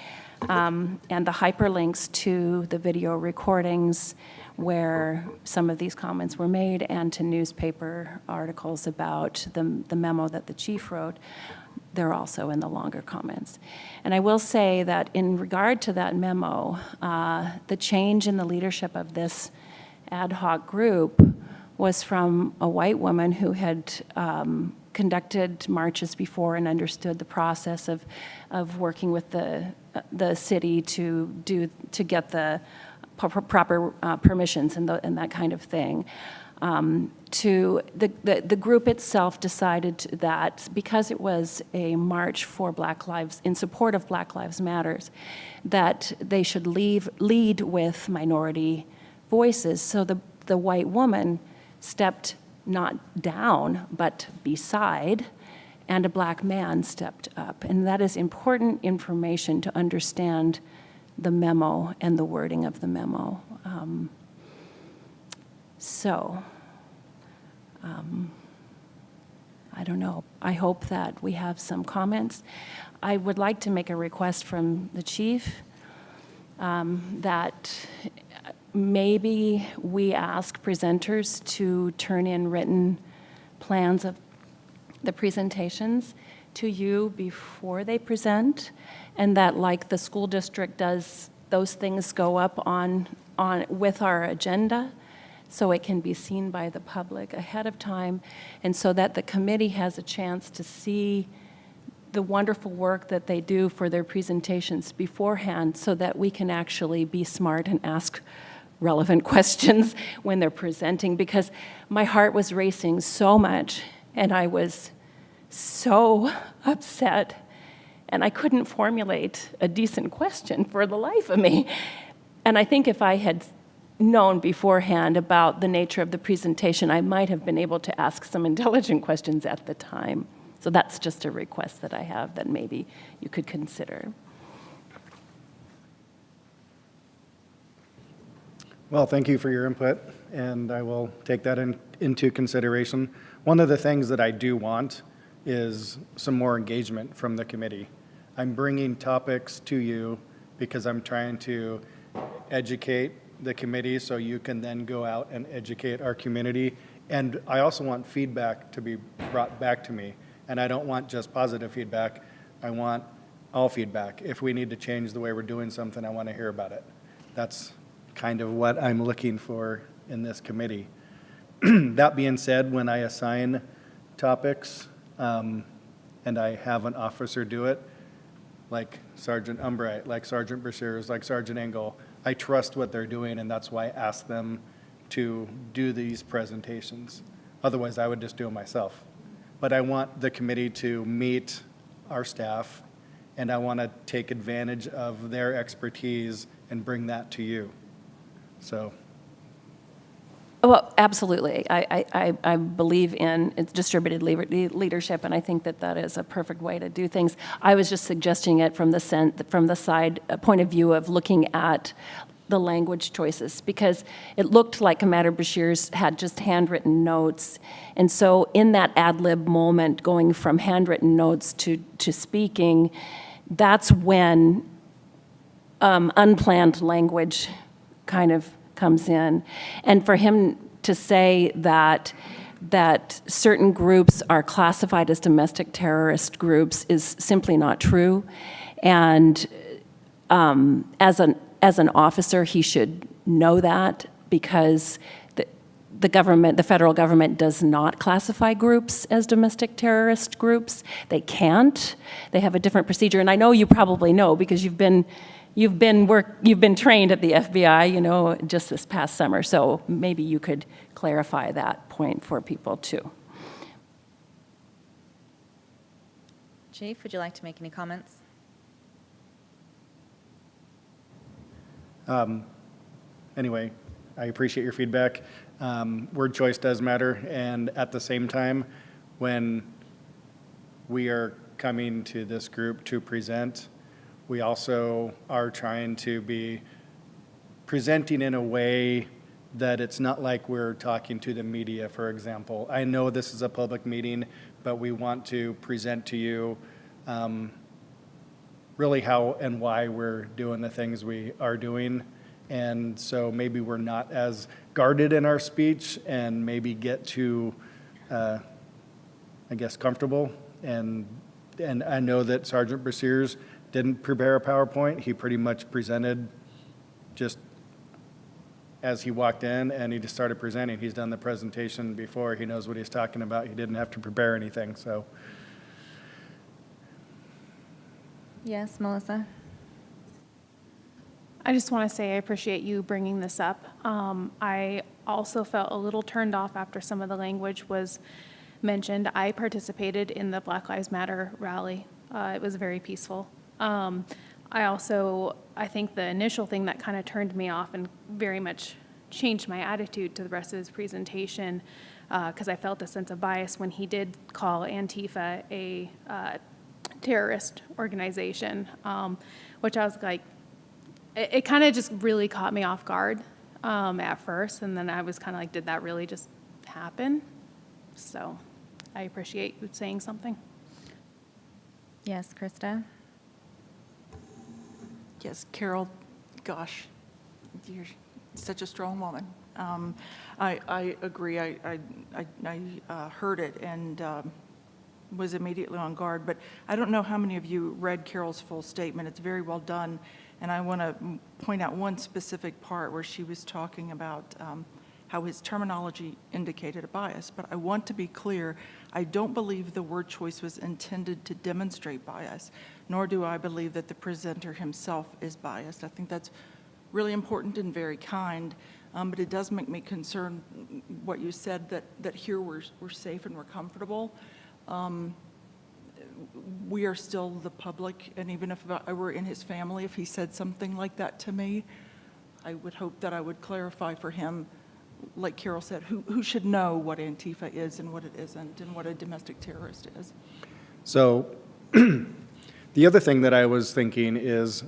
S10: And the hyperlinks to the video recordings where some of these comments were made and to newspaper articles about the memo that the chief wrote, they're also in the longer comments. And I will say that in regard to that memo, the change in the leadership of this ad hoc group was from a white woman who had conducted marches before and understood the process of working with the city to get the proper permissions and that kind of thing. To the group itself decided that because it was a march for Black Lives, in support of Black Lives Matters, that they should lead with minority voices. So the white woman stepped not down, but beside, and a black man stepped up. And that is important information to understand the memo and the wording of the memo. I don't know. I hope that we have some comments. I would like to make a request from the chief that maybe we ask presenters to turn in written plans of the presentations to you before they present, and that, like the school district does, those things go up on with our agenda so it can be seen by the public ahead of time, and so that the committee has a chance to see the wonderful work that they do for their presentations beforehand, so that we can actually be smart and ask relevant questions when they're presenting, because my heart was racing so much and I was so upset and I couldn't formulate a decent question for the life of me. And I think if I had known beforehand about the nature of the presentation, I might have been able to ask some intelligent questions at the time. So that's just a request that I have that maybe you could consider.
S11: Well, thank you for your input, and I will take that into consideration. One of the things that I do want is some more engagement from the committee. I'm bringing topics to you because I'm trying to educate the committee so you can then go out and educate our community. And I also want feedback to be brought back to me. And I don't want just positive feedback. I want all feedback. If we need to change the way we're doing something, I want to hear about it. That's kind of what I'm looking for in this committee. That being said, when I assign topics and I have an officer do it, like Sergeant Umbright, like Sergeant Brashears, like Sergeant Engel. I trust what they're doing, and that's why I ask them to do these presentations. Otherwise, I would just do it myself. But I want the committee to meet our staff, and I want to take advantage of their expertise and bring that to you. So,
S10: Well, absolutely. I believe in distributed leadership, and I think that that is a perfect way to do things. I was just suggesting it from the side point of view of looking at the language choices, because it looked like Commander Bashir's had just handwritten notes. And so in that ad lib moment, going from handwritten notes to speaking, that's when unplanned language kind of comes in. And for him to say that certain groups are classified as domestic terrorist groups is simply not true. And as an officer, he should know that, because the government, the federal government, does not classify groups as domestic terrorist groups. They can't. They have a different procedure, and I know you probably know because you've been trained at the FBI, you know, just this past summer. So maybe you could clarify that point for people too.
S1: Chief, would you like to make any comments?
S11: Anyway, I appreciate your feedback. Word choice does matter, and at the same time, when we are coming to this group to present, we also are trying to be presenting in a way that it's not like we're talking to the media, for example. I know this is a public meeting, but we want to present to you really how and why we're doing the things we are doing. And so maybe we're not as guarded in our speech and maybe get too, I guess, comfortable. And I know that Sergeant Brashears didn't prepare a PowerPoint. He pretty much presented just as he walked in, and he just started presenting. He's done the presentation before. He knows what he's talking about. He didn't have to prepare anything, so.
S1: Yes, Melissa?
S5: I just want to say I appreciate you bringing this up. I also felt a little turned off after some of the language was mentioned. I participated in the Black Lives Matter rally. It was very peaceful. I think the initial thing that kind of turned me off and very much changed my attitude to the rest of his presentation, because I felt a sense of bias when he did call Antifa a terrorist organization, which I was like, it kind of just really caught me off guard at first, and then I was kind of like, did that really just happen? So I appreciate you saying something.
S1: Yes, Krista?
S3: Yes, Carol, gosh, you're such a strong woman. I agree. I heard it and was immediately on guard, but I don't know how many of you read Carol's full statement. It's very well done, and I want to point out one specific part where she was talking about how his terminology indicated a bias, but I want to be clear, I don't believe the word choice was intended to demonstrate bias, nor do I believe that the presenter himself is biased. I think that's really important and very kind, but it does make me concerned what you said, that here we're safe and we're comfortable. We are still the public, and even if I were in his family, if he said something like that to me, I would hope that I would clarify for him, like Carol said, who should know what Antifa is and what it isn't, and what a domestic terrorist is.
S11: So the other thing that I was thinking is,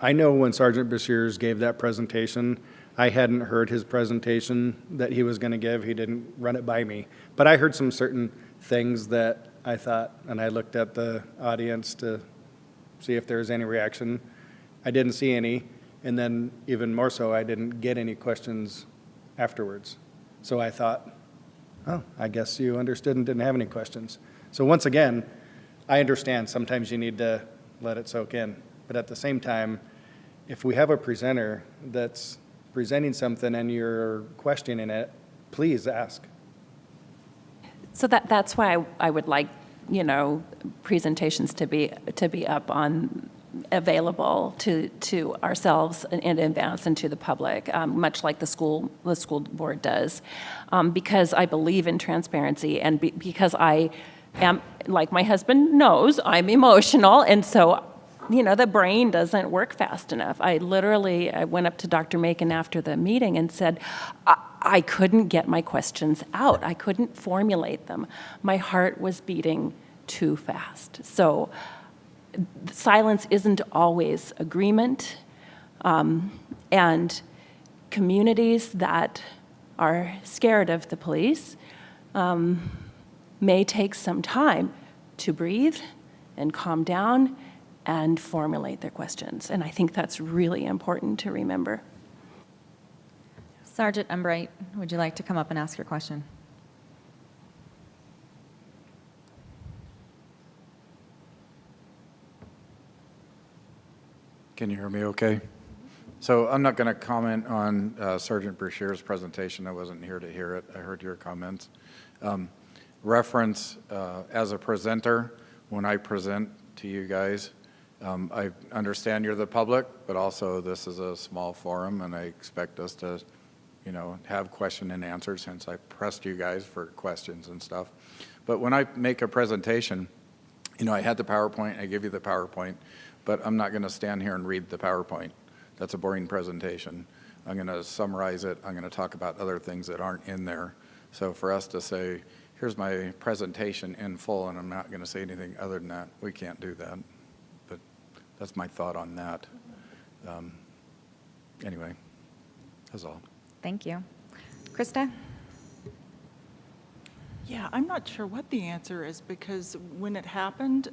S11: I know when Sergeant Brashears gave that presentation, I hadn't heard his presentation that he was going to give. He didn't run it by me. But I heard some certain things that I thought, and I looked at the audience to see if there was any reaction. I didn't see any, and then even more so, I didn't get any questions afterwards. So I thought, oh, I guess you understood and didn't have any questions. So once again, I understand sometimes you need to let it soak in. But at the same time, if we have a presenter that's presenting something and you're questioning it, please ask.
S10: So that's why I would like presentations to be up on, available to ourselves in advance and to the public, much like the school board does, because I believe in transparency and because I am, like my husband knows, I'm emotional, and so the brain doesn't work fast enough. I went up to Dr. Macon after the meeting and said, I couldn't get my questions out. I couldn't formulate them. My heart was beating too fast. So silence isn't always agreement, and communities that are scared of the police may take some time to breathe and calm down and formulate their questions. And I think that's really important to remember.
S1: Sergeant Umbright, would you like to come up and ask your question?
S14: Can you hear me okay? So I'm not going to comment on Sergeant Brashear's presentation. I wasn't here to hear it. I heard your comments. Reference as a presenter, when I present to you guys, I understand you're the public, but also this is a small forum, and I expect us to, have question and answers, since I pressed you guys for questions and stuff. But when I make a presentation, I had the PowerPoint, I give you the PowerPoint, but I'm not going to stand here and read the PowerPoint. That's a boring presentation. I'm going to summarize it. I'm going to talk about other things that aren't in there. So for us to say, here's my presentation in full, and I'm not going to say anything other than that, we can't do that. But that's my thought on that. Anyway, that's all.
S1: Thank you. Krista?
S3: Yeah, I'm not sure what the answer is, because when it happened,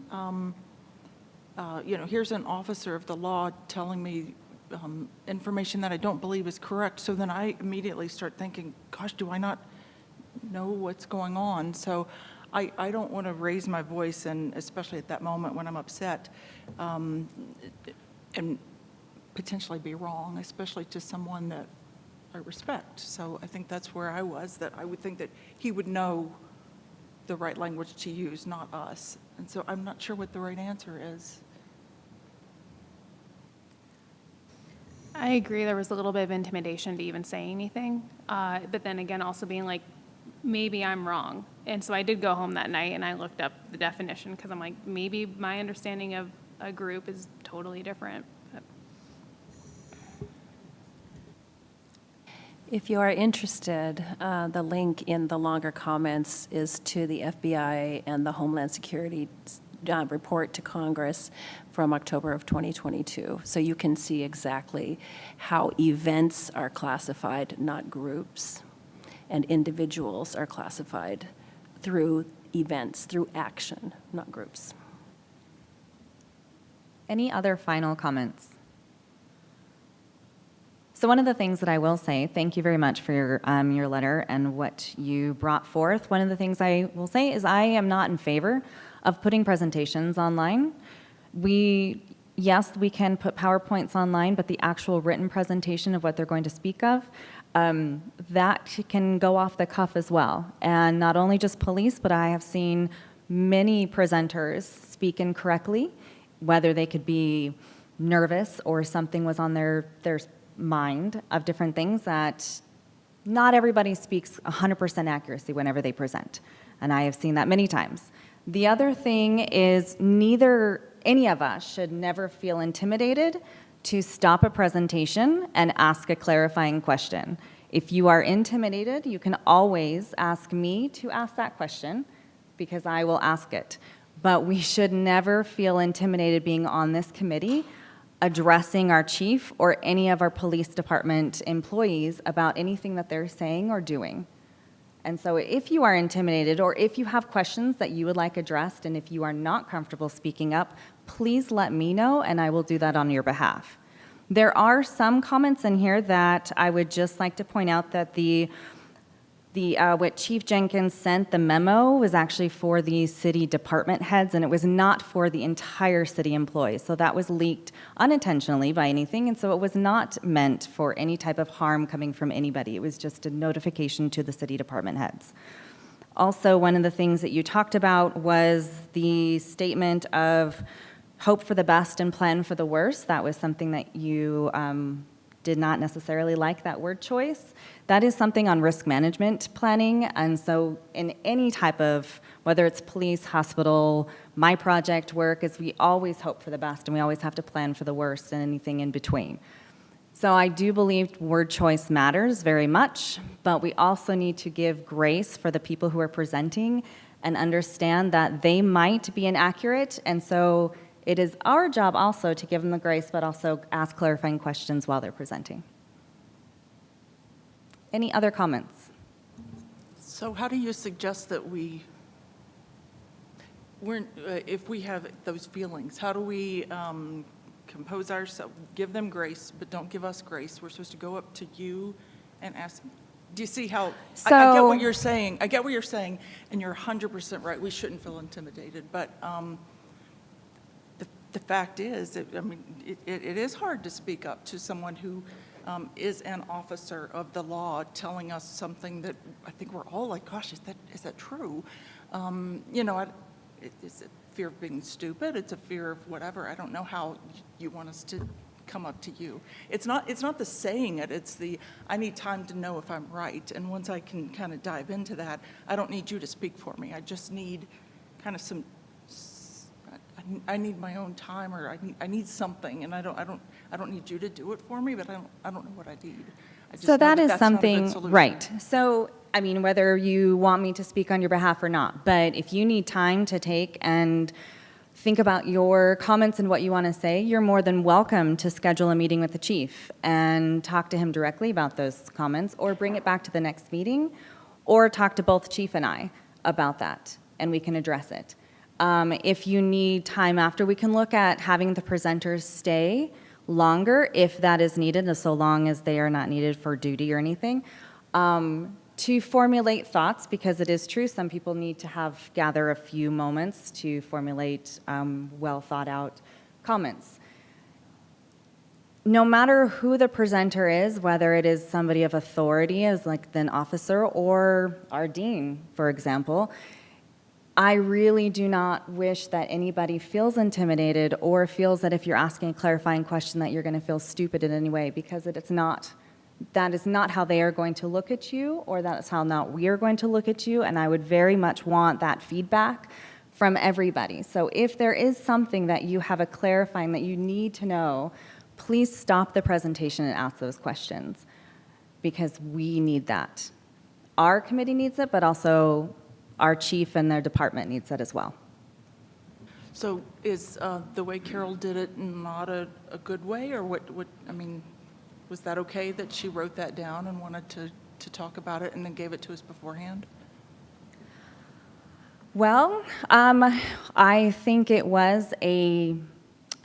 S3: here's an officer of the law telling me information that I don't believe is correct. So then I immediately start thinking, gosh, do I not know what's going on? So I don't want to raise my voice, and especially at that moment when I'm upset, and potentially be wrong, especially to someone that I respect. So I think that's where I was, that I would think that he would know the right language to use, not us. And so I'm not sure what the right answer is.
S5: I agree, there was a little bit of intimidation to even say anything, but then again, also being like, maybe I'm wrong. And so I did go home that night and I looked up the definition, because I'm like, maybe my understanding of a group is totally different. But
S10: If you are interested, the link in the longer comments is to the FBI and the Homeland Security report to Congress from October of 2022. So you can see exactly how events are classified, not groups, and individuals are classified through events, through action, not groups.
S1: Any other final comments? So one of the things that I will say, thank you very much for your letter and what you brought forth. One of the things I will say is I am not in favor of putting presentations online. Yes, we can put PowerPoints online, but the actual written presentation of what they're going to speak of, that can go off the cuff as well. And not only just police, but I have seen many presenters speak incorrectly, whether they could be nervous or something was on their mind of different things, that not everybody speaks 100% accuracy whenever they present. And I have seen that many times. The other thing is any of us should never feel intimidated to stop a presentation and ask a clarifying question. If you are intimidated, you can always ask me to ask that question, because I will ask it. But we should never feel intimidated being on this committee addressing our chief or any of our police department employees about anything that they're saying or doing. And so if you are intimidated, or if you have questions that you would like addressed, and if you are not comfortable speaking up, please let me know and I will do that on your behalf. There are some comments in here that I would just like to point out that what Chief Jenkins sent, the memo, was actually for the city department heads, and it was not for the entire city employees. So that was leaked unintentionally by anything, and so it was not meant for any type of harm coming from anybody. It was just a notification to the city department heads. Also, one of the things that you talked about was the statement of hope for the best and plan for the worst. That was something that you did not necessarily like, that word choice. That is something on risk management planning, and so in any type of, whether it's police, hospital, my project work, is we always hope for the best and we always have to plan for the worst and anything in between. So I do believe word choice matters very much, but we also need to give grace for the people who are presenting and understand that they might be inaccurate, and so it is our job also to give them the grace, but also ask clarifying questions while they're presenting. Any other comments?
S3: So how do you suggest that if we have those feelings, how do we compose ourselves, give them grace, but don't give us grace? We're supposed to go up to you and ask. Do you see how, I get what you're saying. I get what you're saying, and you're 100% right. We shouldn't feel intimidated, but the fact is, it is hard to speak up to someone who is an officer of the law telling us something that I think we're all like, gosh, is that true? It's a fear of being stupid. It's a fear of whatever. I don't know how you want us to come up to you. It's not the saying it. It's the, I need time to know if I'm right. And once I can kind of dive into that, I don't need you to speak for me. I just need kind of I need my own time, or I need something, and I don't need you to do it for me, but I don't know what I need. I just
S1: So
S3: know
S1: that is
S3: that's not a good
S1: something,
S3: solution.
S1: right. So, I mean, whether you want me to speak on your behalf or not, but if you need time to take and think about your comments and what you want to say, you're more than welcome to schedule a meeting with the chief and talk to him directly about those comments, or bring it back to the next meeting, or talk to both chief and I about that, and we can address it. If you need time after, we can look at having the presenters stay longer if that is needed, so long as they are not needed for duty or anything, to formulate thoughts, because it is true, some people need to gather a few moments to formulate well thought out comments. No matter who the presenter is, whether it is somebody of authority as like an officer or our dean, for example, I really do not wish that anybody feels intimidated or feels that if you're asking a clarifying question that you're going to feel stupid in any way, because it's not. That is not how they are going to look at you, or that is how not we are going to look at you, and I would very much want that feedback from everybody. So if there is something that you have a clarifying that you need to know, please stop the presentation and ask those questions, because we need that. Our committee needs it, but also our chief and their department needs it as well.
S3: So is the way Carol did it not a good way, or what? I mean, was that okay that she wrote that down and wanted to talk about it and then gave it to us beforehand?
S1: Well, I think it was an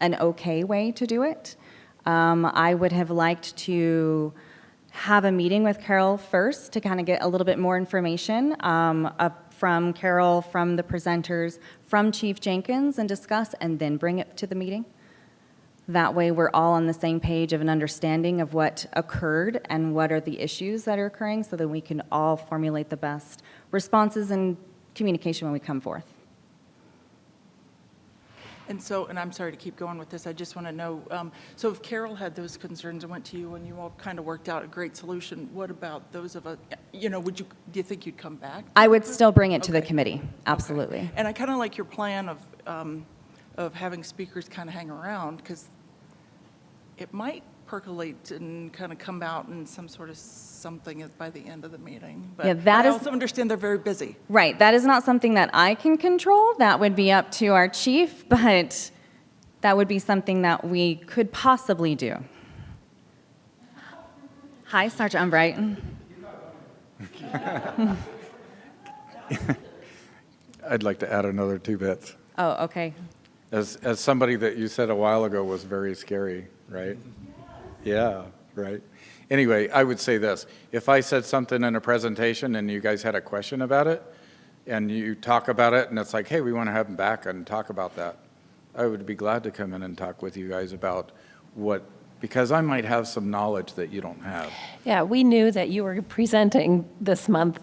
S1: okay way to do it. I would have liked to have a meeting with Carol first to kind of get a little bit more information from Carol, from the presenters, from Chief Jenkins, and discuss, and then bring it to the meeting. That way we're all on the same page of an understanding of what occurred and what are the issues that are occurring, so that we can all formulate the best responses and communication when we come forth.
S3: And so, and I'm sorry to keep going with this, I just want to know, so if Carol had those concerns and went to you and you all kind of worked out a great solution, what about those of us, do you think you'd come back?
S1: I would still bring it to the
S3: Okay.
S1: committee, absolutely.
S3: Okay. And I kind of like your plan of having speakers kind of hang around, because it might percolate and kind of come out in some sort of something by the end of the meeting. But,
S1: Yeah,
S3: but I also understand they're very busy.
S1: Right, that is not something that I can control. That would be up to our chief, but that would be something that we could possibly do. Hi, Sergeant Umbright.
S14: I'd like to add another 2 bits.
S1: Oh, okay.
S14: As somebody that you said a while ago was very scary, right? Yeah, right. Anyway, I would say this. If I said something in a presentation and you guys had a question about it, and you talk about it, and it's like, hey, we want to have them back and talk about that, I would be glad to come in and talk with you guys about what because I might have some knowledge that you don't have.
S10: Yeah, we knew that you were presenting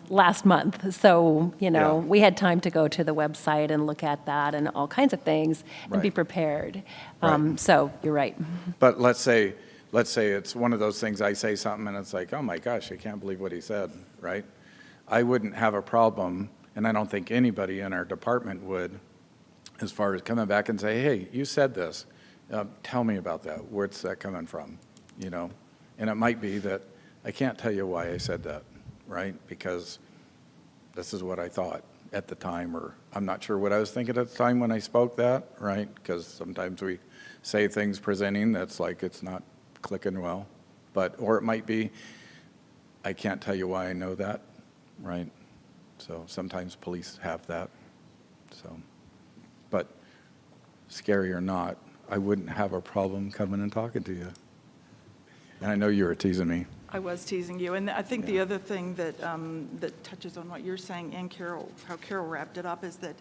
S10: last month, so,
S14: Yeah.
S10: we had time to go to the website and look at that and all kinds of things and be
S14: Right.
S10: prepared.
S14: Right.
S10: So, you're right.
S14: But let's say it's one of those things, I say something and it's like, oh my gosh, I can't believe what he said, right? I wouldn't have a problem, and I don't think anybody in our department would, as far as coming back and say, hey, you said this. Tell me about that. Where's that coming from? And it might be that I can't tell you why I said that, right? Because this is what I thought at the time, or I'm not sure what I was thinking at the time when I spoke that, right? Because sometimes we say things presenting that's like it's not clicking well. Or it might be, I can't tell you why I know that, right? So sometimes police have that. But scary or not, I wouldn't have a problem coming and talking to you. And I know you were teasing me.
S3: I was teasing you, and I think the other thing that that touches on what you're saying, and how Carol wrapped it up, is that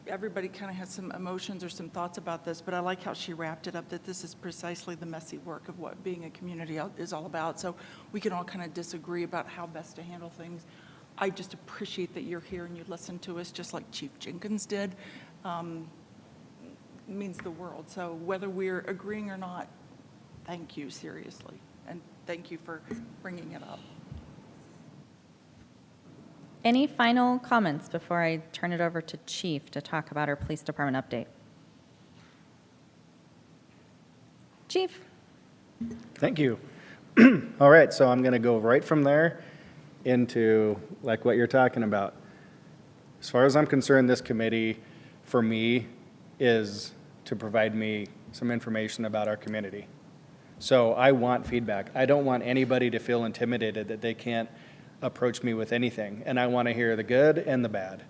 S3: everybody kind of has some emotions or some thoughts about this, but I like how she wrapped it up, that this is precisely the messy work of what being a community is all about. So we can all kind of disagree about how best to handle things. I just appreciate that you're here and you listen to us, just like Chief Jenkins did. Means the world. So whether we're agreeing or not, thank you, seriously. And thank you for bringing it up.
S1: Any final comments before I turn it over to Chief to talk about our police department update? Chief?
S11: Thank you. All right, so I'm going to go right from there into like what you're talking about. As far as I'm concerned, this committee, for me, is to provide me some information about our community. So I want feedback. I don't want anybody to feel intimidated that they can't approach me with anything. And I want to hear the good and the bad.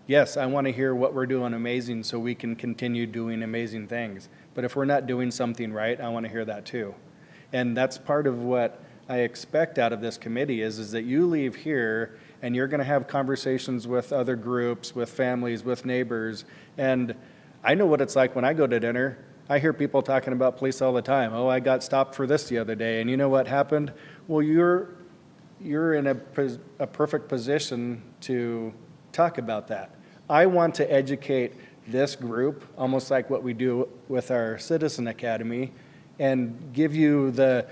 S11: Yes, I want to hear what we're doing amazing so we can continue doing amazing things. But if we're not doing something right, I want to hear that too. And that's part of what I expect out of this committee is that you leave here and you're going to have conversations with other groups, with families, with neighbors. And I know what it's like when I go to dinner. I hear people talking about police all the time. Oh, I got stopped for this the other day. And you know what happened? Well, you're in a perfect position to talk about that. I want to educate this group, almost like what we do with our Citizen Academy, and give you the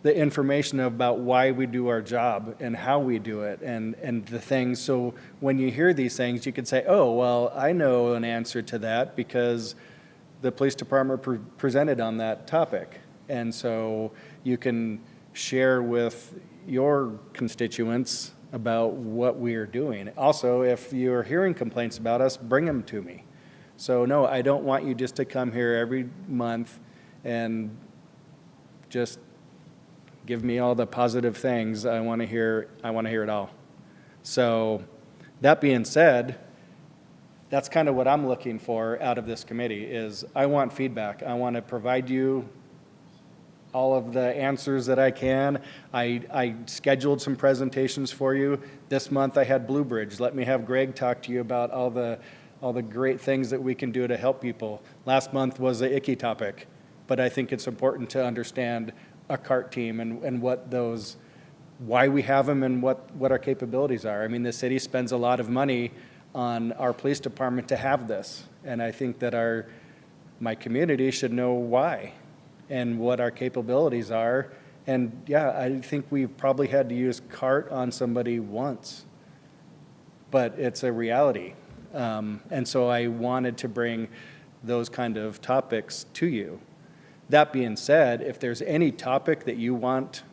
S11: information about why we do our job and how we do it and the things. So when you hear these things, you can say, oh, well, I know an answer to that because the police department presented on that topic. And so you can share with your constituents about what we're doing. Also, if you're hearing complaints about us, bring them to me. So no, I don't want you just to come here every month and just give me all the positive things. I want to hear it all. So that being said, that's kind of what I'm looking for out of this committee is I want feedback. I want to provide you all of the answers that I can. I scheduled some presentations for you. This month I had Blue Bridge. Let me have Greg talk to you about all the great things that we can do to help people. Last month was the icky topic, but I think it's important to understand a CART team and what those, why we have them and what our capabilities are. I mean, the city spends a lot of money on our police department to have this, and I think that my community should know why and what our capabilities are. And yeah, I think we've probably had to use CART on somebody once, but it's a reality. And so I wanted to bring those kind of topics to you. That being said, if there's any topic that you want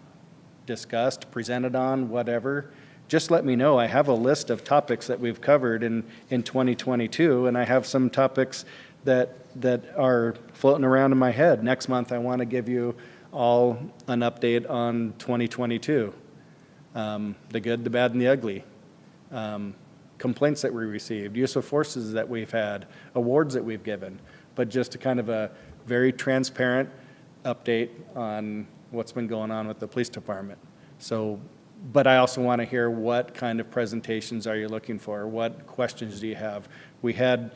S11: discussed, presented on, whatever, just let me know. I have a list of topics that we've covered in 2022, and I have some topics that are floating around in my head. Next month, I want to give you all an update on 2022, the good, the bad, and the ugly, complaints that we received, use of forces that we've had, awards that we've given, but just a kind of a very transparent update on what's been going on with the police department. So, but I also want to hear what kind of presentations are you looking for? What questions do you have? We had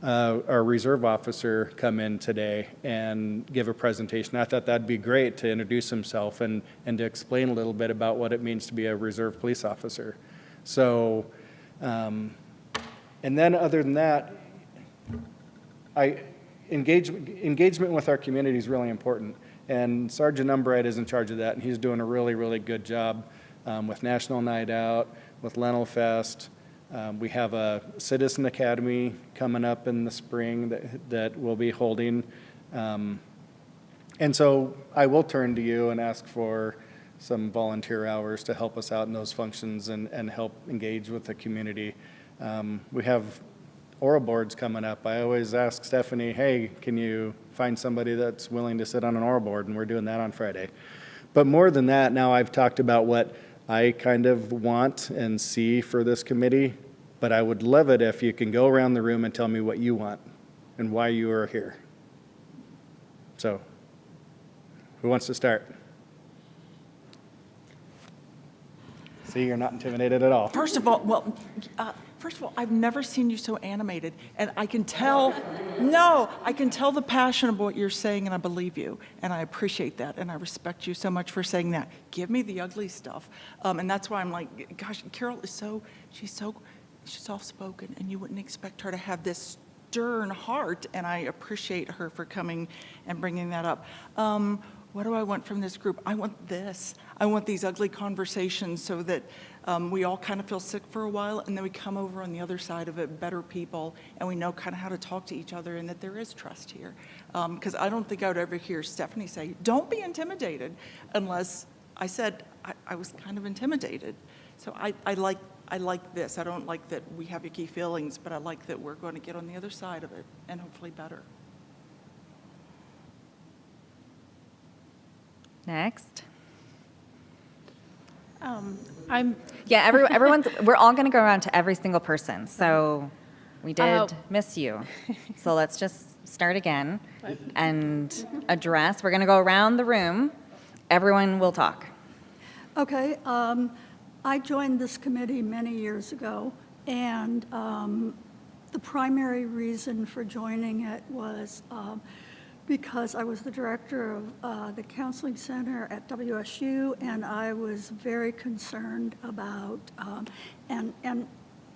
S11: our reserve officer come in today and give a presentation. I thought that'd be great to introduce himself and to explain a little bit about what it means to be a reserve police officer. So, and then other than that, engagement with our community is really important. And Sergeant Umbright is in charge of that, and he's doing a really, really good job with National Night Out, with Lentil Fest. We have a Citizen Academy coming up in the spring that we'll be holding. And so I will turn to you and ask for some volunteer hours to help us out in those functions and help engage with the community. We have oral boards coming up. I always ask Stephanie, hey, can you find somebody that's willing to sit on an oral board? And we're doing that on Friday. But more than that, now I've talked about what I kind of want and see for this committee, but I would love it if you can go around the room and tell me what you want and why you are here. So, who wants to start? See, you're not intimidated at all.
S3: First of all, I've never seen you so animated, and I can tell, I can tell the passion of what you're saying, and I believe you, and I appreciate that, and I respect you so much for saying that. Give me the ugly stuff, and that's why I'm like, gosh, Carol is she's soft-spoken, and you wouldn't expect her to have this stern heart, and I appreciate her for coming and bringing that up. What do I want from this group? I want this. I want these ugly conversations so that we all kind of feel sick for a while, and then we come over on the other side of it better people, and we know kind of how to talk to each other, and that there is trust here. Because I don't think I would ever hear Stephanie say, don't be intimidated, unless I said I was kind of intimidated. So I like this. I don't like that we have icky feelings, but I like that we're going to get on the other side of it, and hopefully better.
S1: Next.
S5: Yeah,
S1: everyone's, we're all going to go around to every single person. So we did miss you. So let's just start again and address. We're going to go around the room. Everyone will talk.
S2: Okay, I joined this committee many years ago, and the primary reason for joining it was because I was the director of the counseling center at WSU, and I was very concerned about, and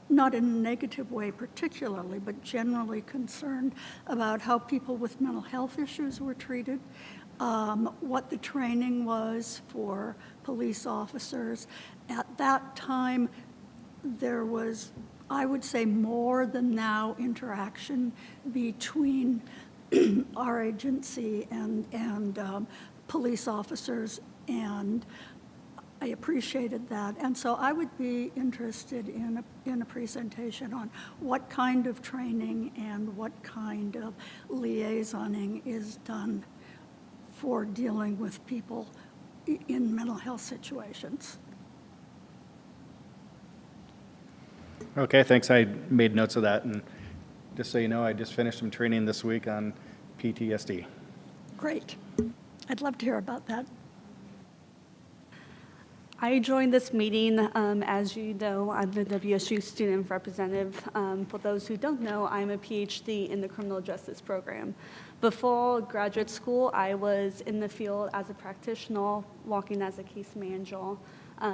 S2: not in a negative way particularly, but generally concerned about how people with mental health issues were treated, what the training was for police officers. At that time, there was, I would say, more than now interaction between our agency and police officers, and I appreciated that. And so I would be interested in a presentation on what kind of training and what kind of liaisoning is done for dealing with people in mental health situations.
S11: Okay, thanks. I made notes of that. And just so you know, I just finished some training this week on PTSD.
S2: Great. I'd love to hear about that.
S4: I joined this meeting, as you know, I'm the WSU student representative. For those who don't know, I'm a PhD in the criminal justice program. Before graduate school, I was in the field as a practitioner, working as a case manager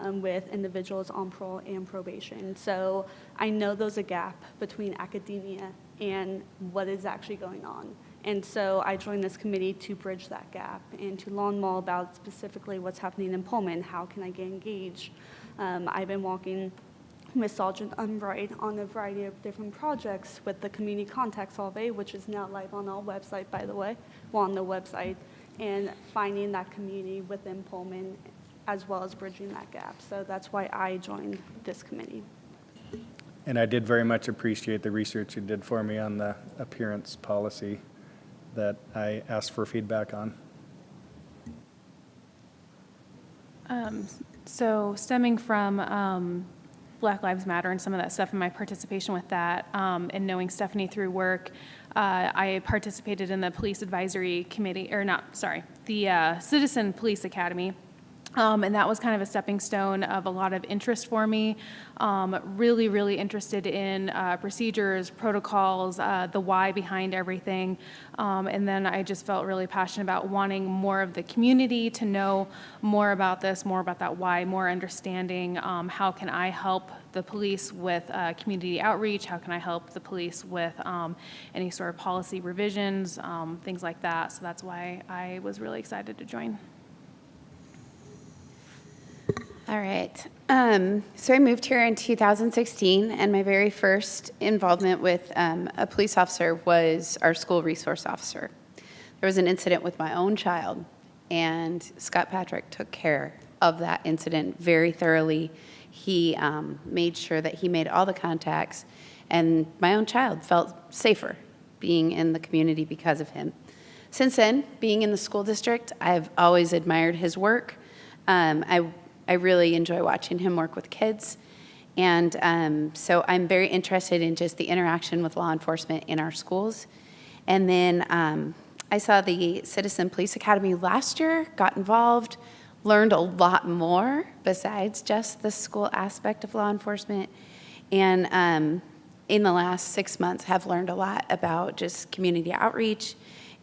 S4: with individuals on parole and probation. So I know there's a gap between academia and what is actually going on. And so I joined this committee to bridge that gap and to learn more about specifically what's happening in Pullman. How can I get engaged? I've been working with Sergeant Umbright on a variety of different projects with the Community Contact Survey, which is now live on our website, by the way. We're on the website, and finding that community within Pullman, as well as bridging that gap. So that's why I joined this committee.
S11: And I did very much appreciate the research you did for me on the appearance policy that I asked for feedback on.
S5: So stemming from Black Lives Matter and some of that stuff and my participation with that, and knowing Stephanie through work, I participated in the police advisory committee, the Citizen Police Academy. And that was kind of a stepping stone of a lot of interest for me. Really, really interested in procedures, protocols, the why behind everything. And then I just felt really passionate about wanting more of the community to know more about this, more about that why, more understanding. How can I help the police with community outreach? How can I help the police with any sort of policy revisions, things like that? So that's why I was really excited to join.
S6: All right. So I moved here in 2016, and my very first involvement with a police officer was our school resource officer. There was an incident with my own child, and Scott Patrick took care of that incident very thoroughly. He made sure that he made all the contacts, and my own child felt safer being in the community because of him. Since then, being in the school district, I've always admired his work. I really enjoy watching him work with kids. And so I'm very interested in just the interaction with law enforcement in our schools. And then I saw the Citizen Police Academy last year, got involved, learned a lot more besides just the school aspect of law enforcement. And in the last 6 months have learned a lot about just community outreach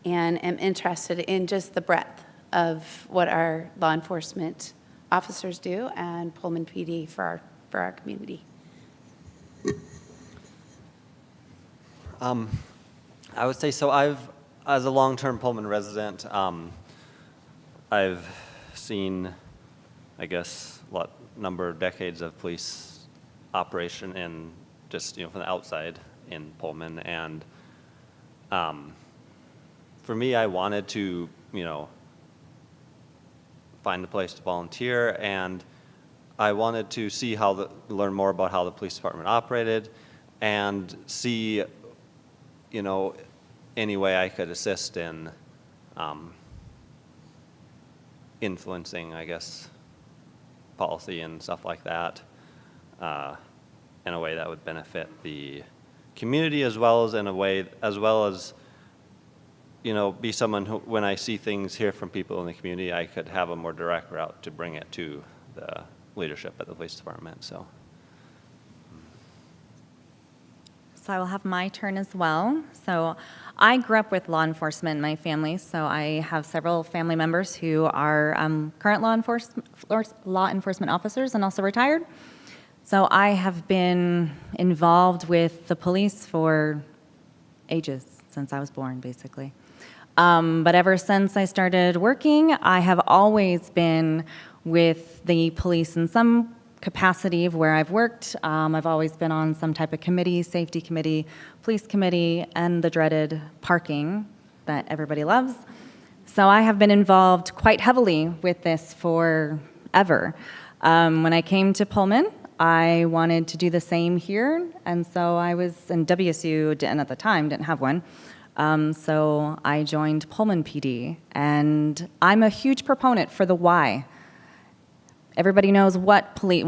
S6: and am interested in just the breadth of what our law enforcement officers do and Pullman PD for our community.
S7: I would say so. As a long-term Pullman resident, I've seen, I guess, number of decades of police operation in just, from the outside in Pullman. And for me, I wanted to, find a place to volunteer, and I wanted to see learn more about how the police department operated, and see, any way I could assist in influencing, I guess, policy and stuff like that, in a way that would benefit the community as well as be someone who, when I see things, hear from people in the community, I could have a more direct route to bring it to the leadership at the police department. So
S1: I will have my turn as well. So I grew up with law enforcement in my family, so I have several family members who are current law enforcement officers and also retired. So I have been involved with the police for ages, since I was born, basically. But ever since I started working, I have always been with the police in some capacity of where I've worked. I've always been on some type of committee, safety committee, police committee, and the dreaded parking that everybody loves. So I have been involved quite heavily with this forever. When I came to Pullman, I wanted to do the same here, and so I was in WSU, and at the time didn't have one. So I joined Pullman PD, and I'm a huge proponent for the why. Everybody knows what police,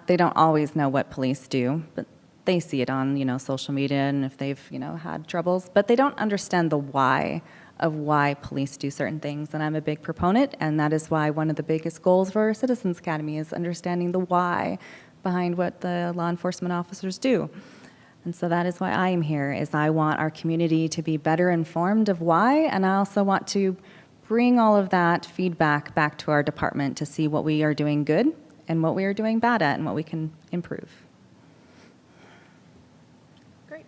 S1: they don't always know what police do, but they see it on, social media and if they've, had troubles, but they don't understand the why of why police do certain things, and I'm a big proponent, and that is why one of the biggest goals for our Citizens Academy is understanding the why behind what the law enforcement officers do. And so that is why I am here, is I want our community to be better informed of why, and I also want to bring all of that feedback back to our department to see what we are doing good and what we are doing bad at and what we can improve.
S8: Great.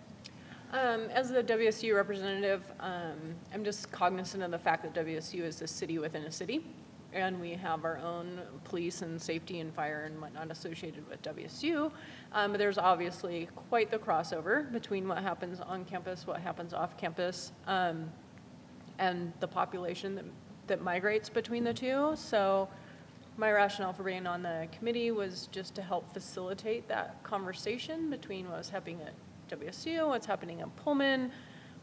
S8: As the WSU representative, I'm just cognizant of the fact that WSU is a city within a city, and we have our own police and safety and fire and whatnot associated with WSU. But there's obviously quite the crossover between what happens on campus, what happens off campus, and the population that migrates between the two. So my rationale for being on the committee was just to help facilitate that conversation between what's happening at WSU, what's happening at Pullman,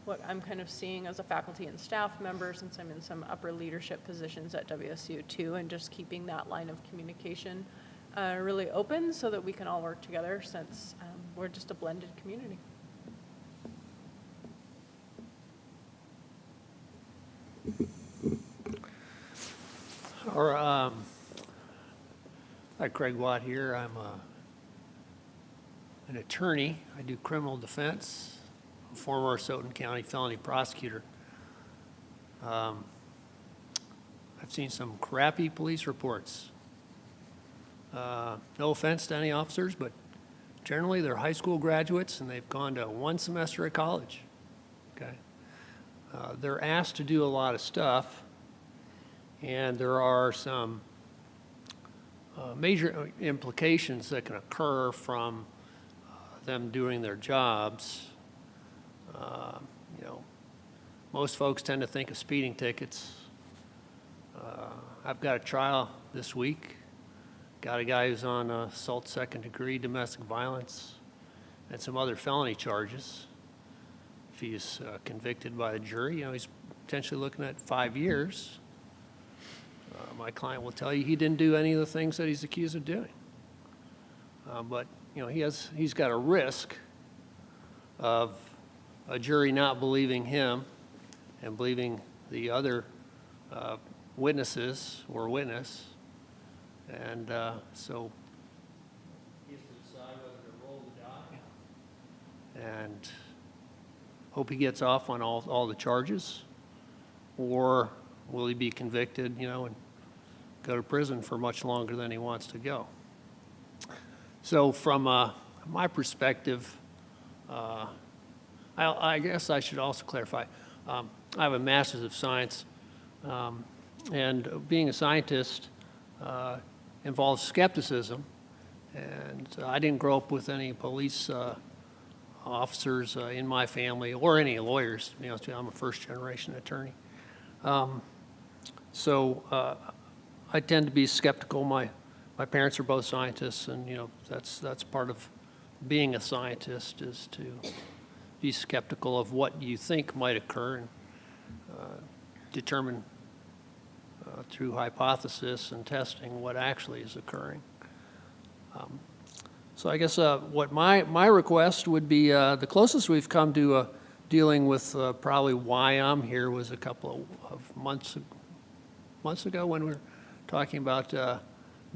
S8: what I'm kind of seeing as a faculty and staff member, since I'm in some upper leadership positions at WSU too, and just keeping that line of communication really open so that we can all work together, since we're just a blended community.
S9: Hi, Craig Watt here. I'm an attorney. I do criminal defense, a former Soton County felony prosecutor. I've seen some crappy police reports. No offense to any officers, but generally they're high school graduates and they've gone to one semester of college. Okay, they're asked to do a lot of stuff, and there are some major implications that can occur from them doing their jobs. You know, most folks tend to think of speeding tickets. I've got a trial this week. Got a guy who's on assault second degree, domestic violence, and some other felony charges. If he's convicted by the jury, you know, he's potentially looking at 5 years. My client will tell you he didn't do any of the things that he's accused of doing. But, you know, he's got a risk of a jury not believing him and believing the other witnesses or witness. And so he has to decide whether to roll the die and hope he gets off on all the charges, or will he be convicted, you know, and go to prison for much longer than he wants to go. So from my perspective, I guess I should also clarify, I have a master's of science, and being a scientist involves skepticism, and I didn't grow up with any police officers in my family or any lawyers. You know, I'm a first-generation attorney. So I tend to be skeptical. My parents are both scientists, and you know that's part of being a scientist, is to be skeptical of what you think might occur and determine through hypothesis and testing what actually is occurring. So I guess what my request would be, the closest we've come to dealing with probably why I'm here was a couple of months ago when we were talking about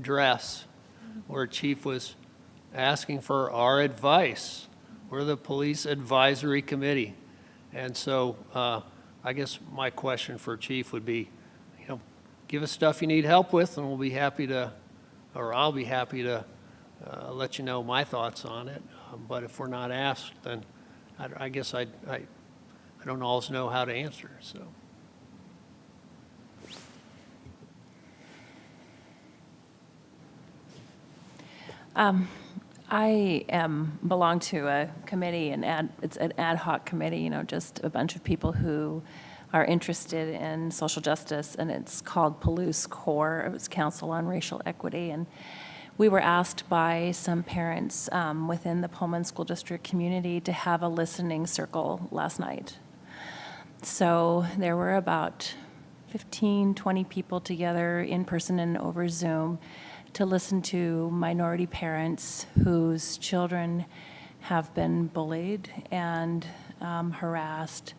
S9: dress, where Chief was asking for our advice. We're the Police Advisory Committee. And so I guess my question for Chief would be, you know, give us stuff you need help with, and we'll be happy to, or I'll be happy to let you know my thoughts on it. But if we're not asked, then I guess I don't always know how to answer, so.
S10: I belong to a committee, it's an ad hoc committee, you know, just a bunch of people who are interested in social justice, and it's called Palouse Core. It was Council on Racial Equity, and we were asked by some parents within the Pullman School District community to have a listening circle last night. So there were about 15, 20 people together in person and over Zoom to listen to minority parents whose children have been bullied and harassed,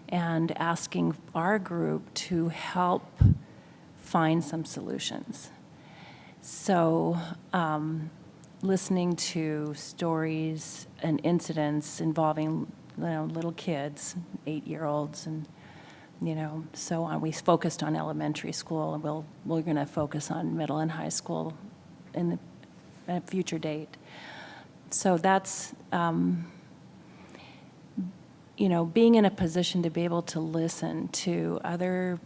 S10: and asking our group to help find some solutions. So listening to stories and incidents involving, you know, little kids, 8-year-olds, and you know, so on. We focused on elementary school, and we're going to focus on middle and high school in a future date. So that's, you know, being in a position to be able to listen to other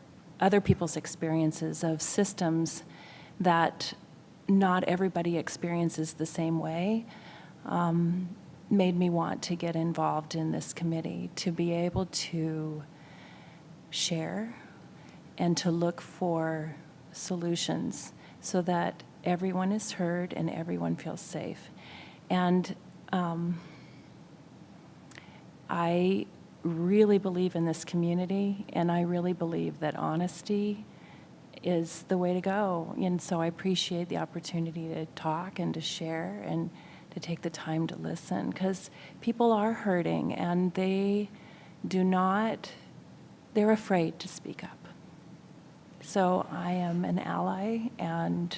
S10: people's experiences of systems that not everybody experiences the same way, made me want to get involved in this committee, to be able to share and to look for solutions so that everyone is heard and everyone feels safe. And I really believe in this community, and I really believe that honesty is the way to go. And so I appreciate the opportunity to talk and to share and to take the time to listen, because people are hurting and they're afraid to speak up. So I am an ally, and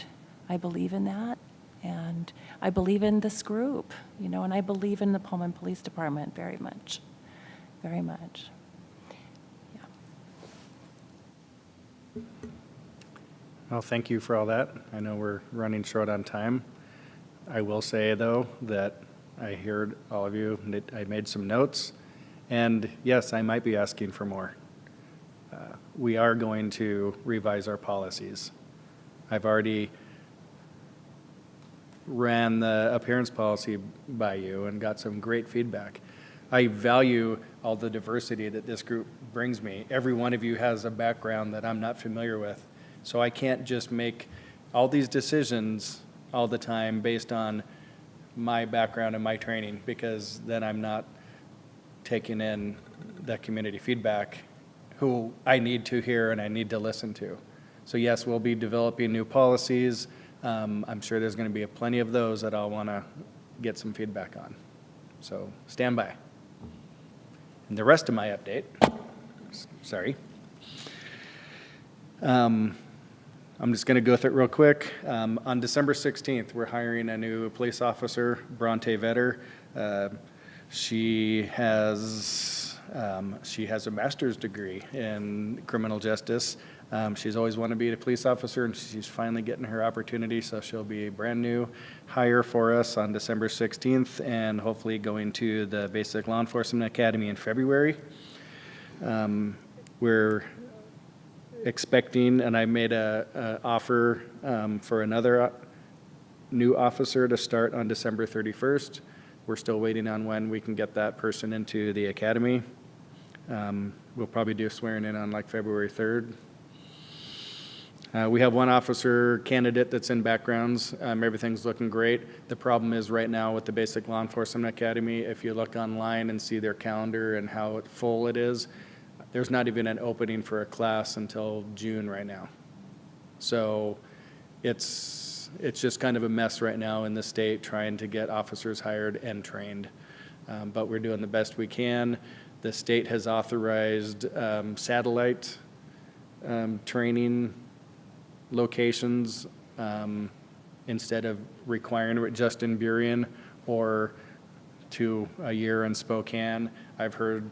S10: I believe in that, And I believe in this group, and I believe in the Pullman Police Department very much, very much. Yeah.
S11: Well, thank you for all that. I know we're running short on time. I will say, though, that I heard all of you, and I made some notes, and yes, I might be asking for more. We are going to revise our policies. I've already ran the appearance policy by you and got some great feedback. I value all the diversity that this group brings me. Every one of you has a background that I'm not familiar with, so I can't just make all these decisions all the time based on my background and my training, because then I'm not taking in that community feedback who I need to hear and I need to listen to. So yes, we'll be developing new policies. I'm sure there's going to be plenty of those that I'll want to get some feedback on. So stand by. And the rest of my update, sorry. I'm just going to go through it real quick. On December 16th, we're hiring a new police officer, Bronte Vetter. She has a master's degree in criminal justice. She's always wanted to be a police officer, and she's finally getting her opportunity, so she'll be a brand-new hire for us on December 16th, and hopefully going to the Basic Law Enforcement Academy in February. We're expecting, and I made a offer for another new officer to start on December 31st. We're still waiting on when we can get that person into the academy. We'll probably do a swearing in on like February 3rd. We have one officer candidate that's in backgrounds. Everything's looking great. The problem is right now with the Basic Law Enforcement Academy, if you look online and see their calendar and how full it is, there's not even an opening for a class until June right now. So it's just kind of a mess right now in the state trying to get officers hired and trained. But we're doing the best we can. The state has authorized satellite training locations instead of requiring it just in Burien or to a year in Spokane. I've heard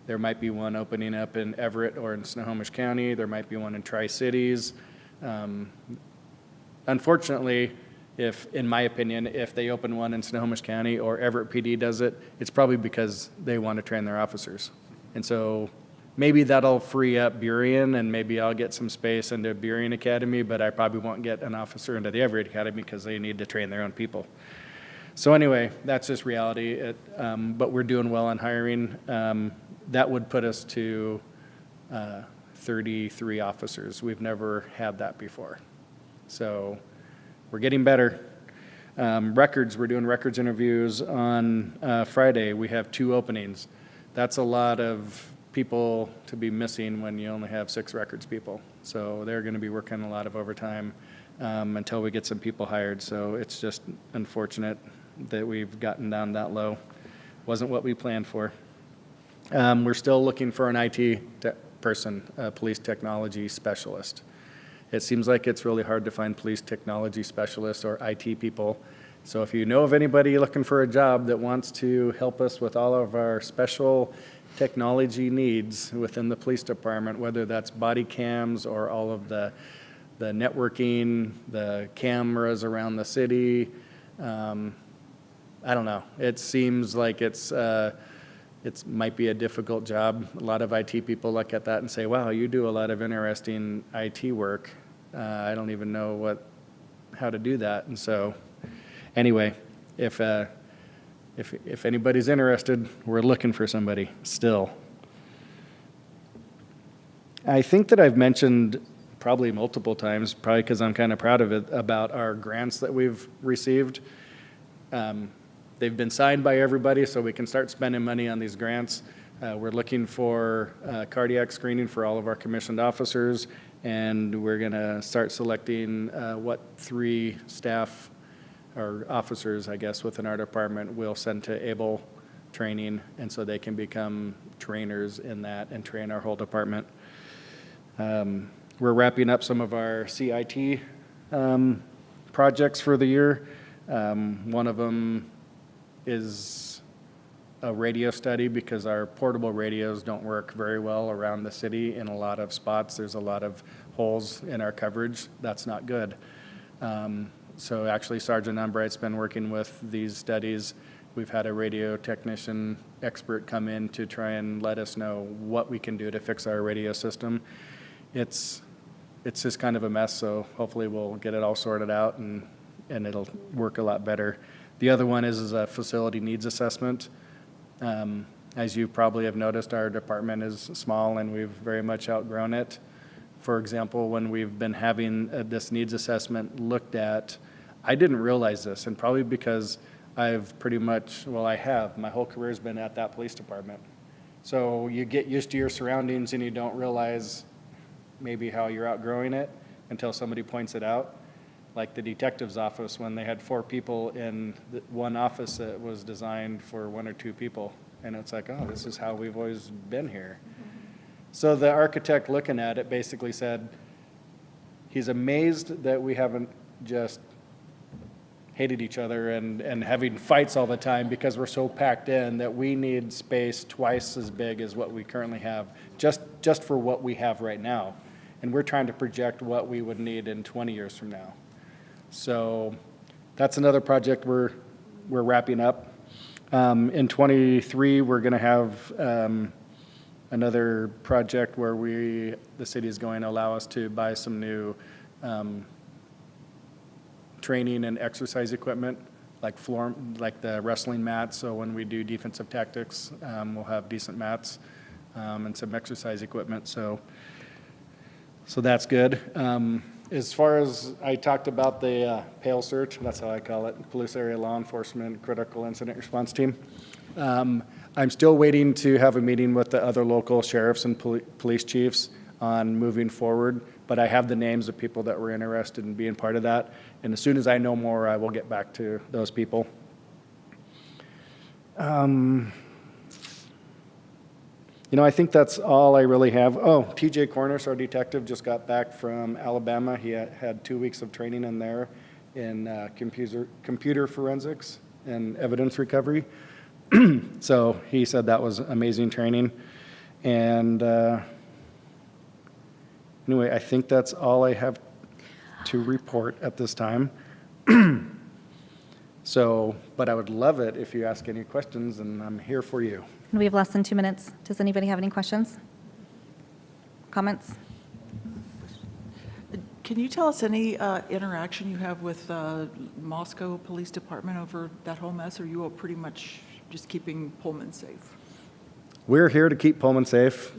S11: there might be one opening up in Everett or in Snohomish County. There might be one in Tri-Cities. Unfortunately, in my opinion, if they open one in Snohomish County or Everett PD does it, it's probably because they want to train their officers. And so maybe that'll free up Burien, and maybe I'll get some space into Burien Academy, but I probably won't get an officer into the Everett Academy because they need to train their own people. So anyway, that's just reality. But we're doing well on hiring. That would put us to 33 officers. We've never had that before. So we're getting better. Records, we're doing records interviews on Friday. We have 2 openings. That's a lot of people to be missing when you only have 6 records people. So they're going to be working a lot of overtime until we get some people hired. So it's just unfortunate that we've gotten down that low. Wasn't what we planned for. We're still looking for an IT person, a police technology specialist. It seems like it's really hard to find police technology specialists or IT people. So if you know of anybody looking for a job that wants to help us with all of our special technology needs within the police department, whether that's body cams or all of the networking, the cameras around the city, I don't know. It seems like it might be a difficult job. A lot of IT people look at that and say, wow, you do a lot of interesting IT work. I don't even know how to do that. And so anyway, if anybody's interested, we're looking for somebody still. I think that I've mentioned probably multiple times, probably because I'm kind of proud of it, about our grants that we've received. They've been signed by everybody, so we can start spending money on these grants. We're looking for cardiac screening for all of our commissioned officers, and we're going to start selecting what 3 staff or officers, I guess, within our department we'll send to ABLE training, and so they can become trainers in that and train our whole department. We're wrapping up some of our CIT projects for the year. One of them is a radio study because our portable radios don't work very well around the city in a lot of spots. There's a lot of holes in our coverage. That's not good. So actually Sergeant Umbright's been working with these studies. We've had a radio technician expert come in to try and let us know what we can do to fix our radio system. It's just kind of a mess, so hopefully we'll get it all sorted out and it'll work a lot better. The other one is a facility needs assessment. As you probably have noticed, our department is small and we've very much outgrown it. For example, when we've been having this needs assessment looked at, I didn't realize this, and probably because I've pretty much, well, I have, my whole career's been at that police department. So you get used to your surroundings and you don't realize maybe how you're outgrowing it until somebody points it out. Like the detective's office, when they had 4 people in one office that was designed for 1 or 2 people. And it's like, oh, this is how we've always been here. So the architect looking at it basically said, he's amazed that we haven't just hated each other and having fights all the time because we're so packed in that we need space twice as big as what we currently have, just for what we have right now. And we're trying to project what we would need in 20 years from now. So that's another project we're wrapping up. In 23, we're going to have another project where the city is going to allow us to buy some new training and exercise equipment, like the wrestling mats. So when we do defensive tactics, we'll have decent mats and some exercise equipment. So that's good. As far as I talked about the PALE search, that's how I call it, Police Area Law Enforcement Critical Incident Response Team. I'm still waiting to have a meeting with the other local sheriffs and police chiefs on moving forward, but I have the names of people that were interested in being part of that. And as soon as I know more, I will get back to those people. I think that's all I really have. Oh, TJ Cornish, our detective, just got back from Alabama. He had 2 weeks of training in there in computer forensics and evidence recovery. So he said that was amazing training. And anyway, I think that's all I have to report at this time. But I would love it if you ask any questions, and I'm here for you.
S1: We have less than 2 minutes. Does anybody have any questions? Comments?
S3: Can you tell us any interaction you have with Moscow Police Department over that whole mess, or are you all pretty much just keeping Pullman safe?
S11: We're here to keep Pullman safe.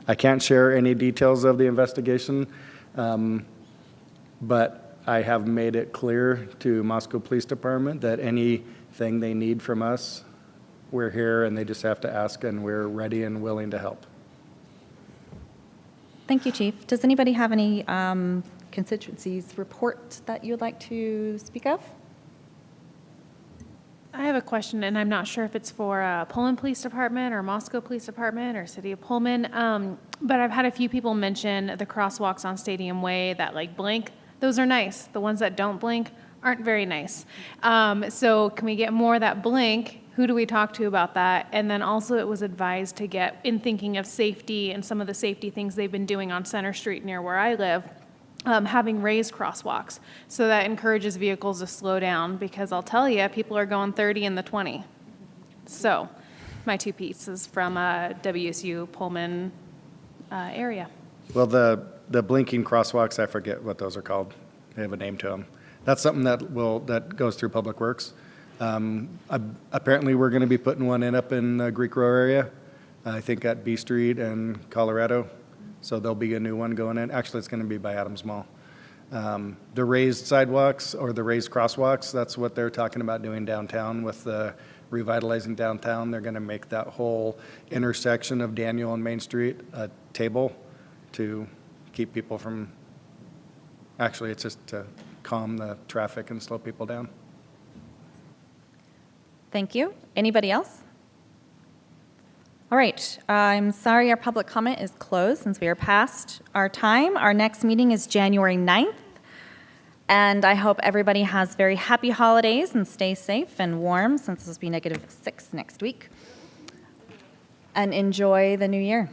S11: I can't share any details of the investigation, but I have made it clear to Moscow Police Department that anything they need from us, we're here and they just have to ask, and we're ready and willing to help.
S1: Thank you, Chief. Does anybody have any constituencies report that you would like to speak of?
S5: I have a question, and I'm not sure if it's for Pullman Police Department or Moscow Police Department or City of Pullman, but I've had a few people mention the crosswalks on Stadium Way that like blink. Those are nice. The ones that don't blink aren't very nice. So can we get more that blink? Who do we talk to about that? And then also it was advised to get, in thinking of safety and some of the safety things they've been doing on Center Street near where I live, having raised crosswalks. So that encourages vehicles to slow down, because I'll tell you, people are going 30 in the 20. So my 2 pieces from WSU Pullman area.
S11: Well, the blinking crosswalks, I forget what those are called. They have a name to them. That's something that goes through Public Works. Apparently, we're going to be putting one up in the Greek Row area, I think at B Street and Colorado. So there'll be a new one going in. Actually, it's going to be by Adams Mall. The raised sidewalks or the raised crosswalks, that's what they're talking about doing downtown with revitalizing downtown. They're going to make that whole intersection of Daniel and Main Street a table to keep people from, actually, it's just to calm the traffic and slow people down.
S1: Thank you. Anybody else? All right. I'm sorry our public comment is closed since we are past our time. Our next meeting is January 9th And I hope everybody has very happy holidays and stay safe and warm, since this will be -6 next week. And enjoy the new year.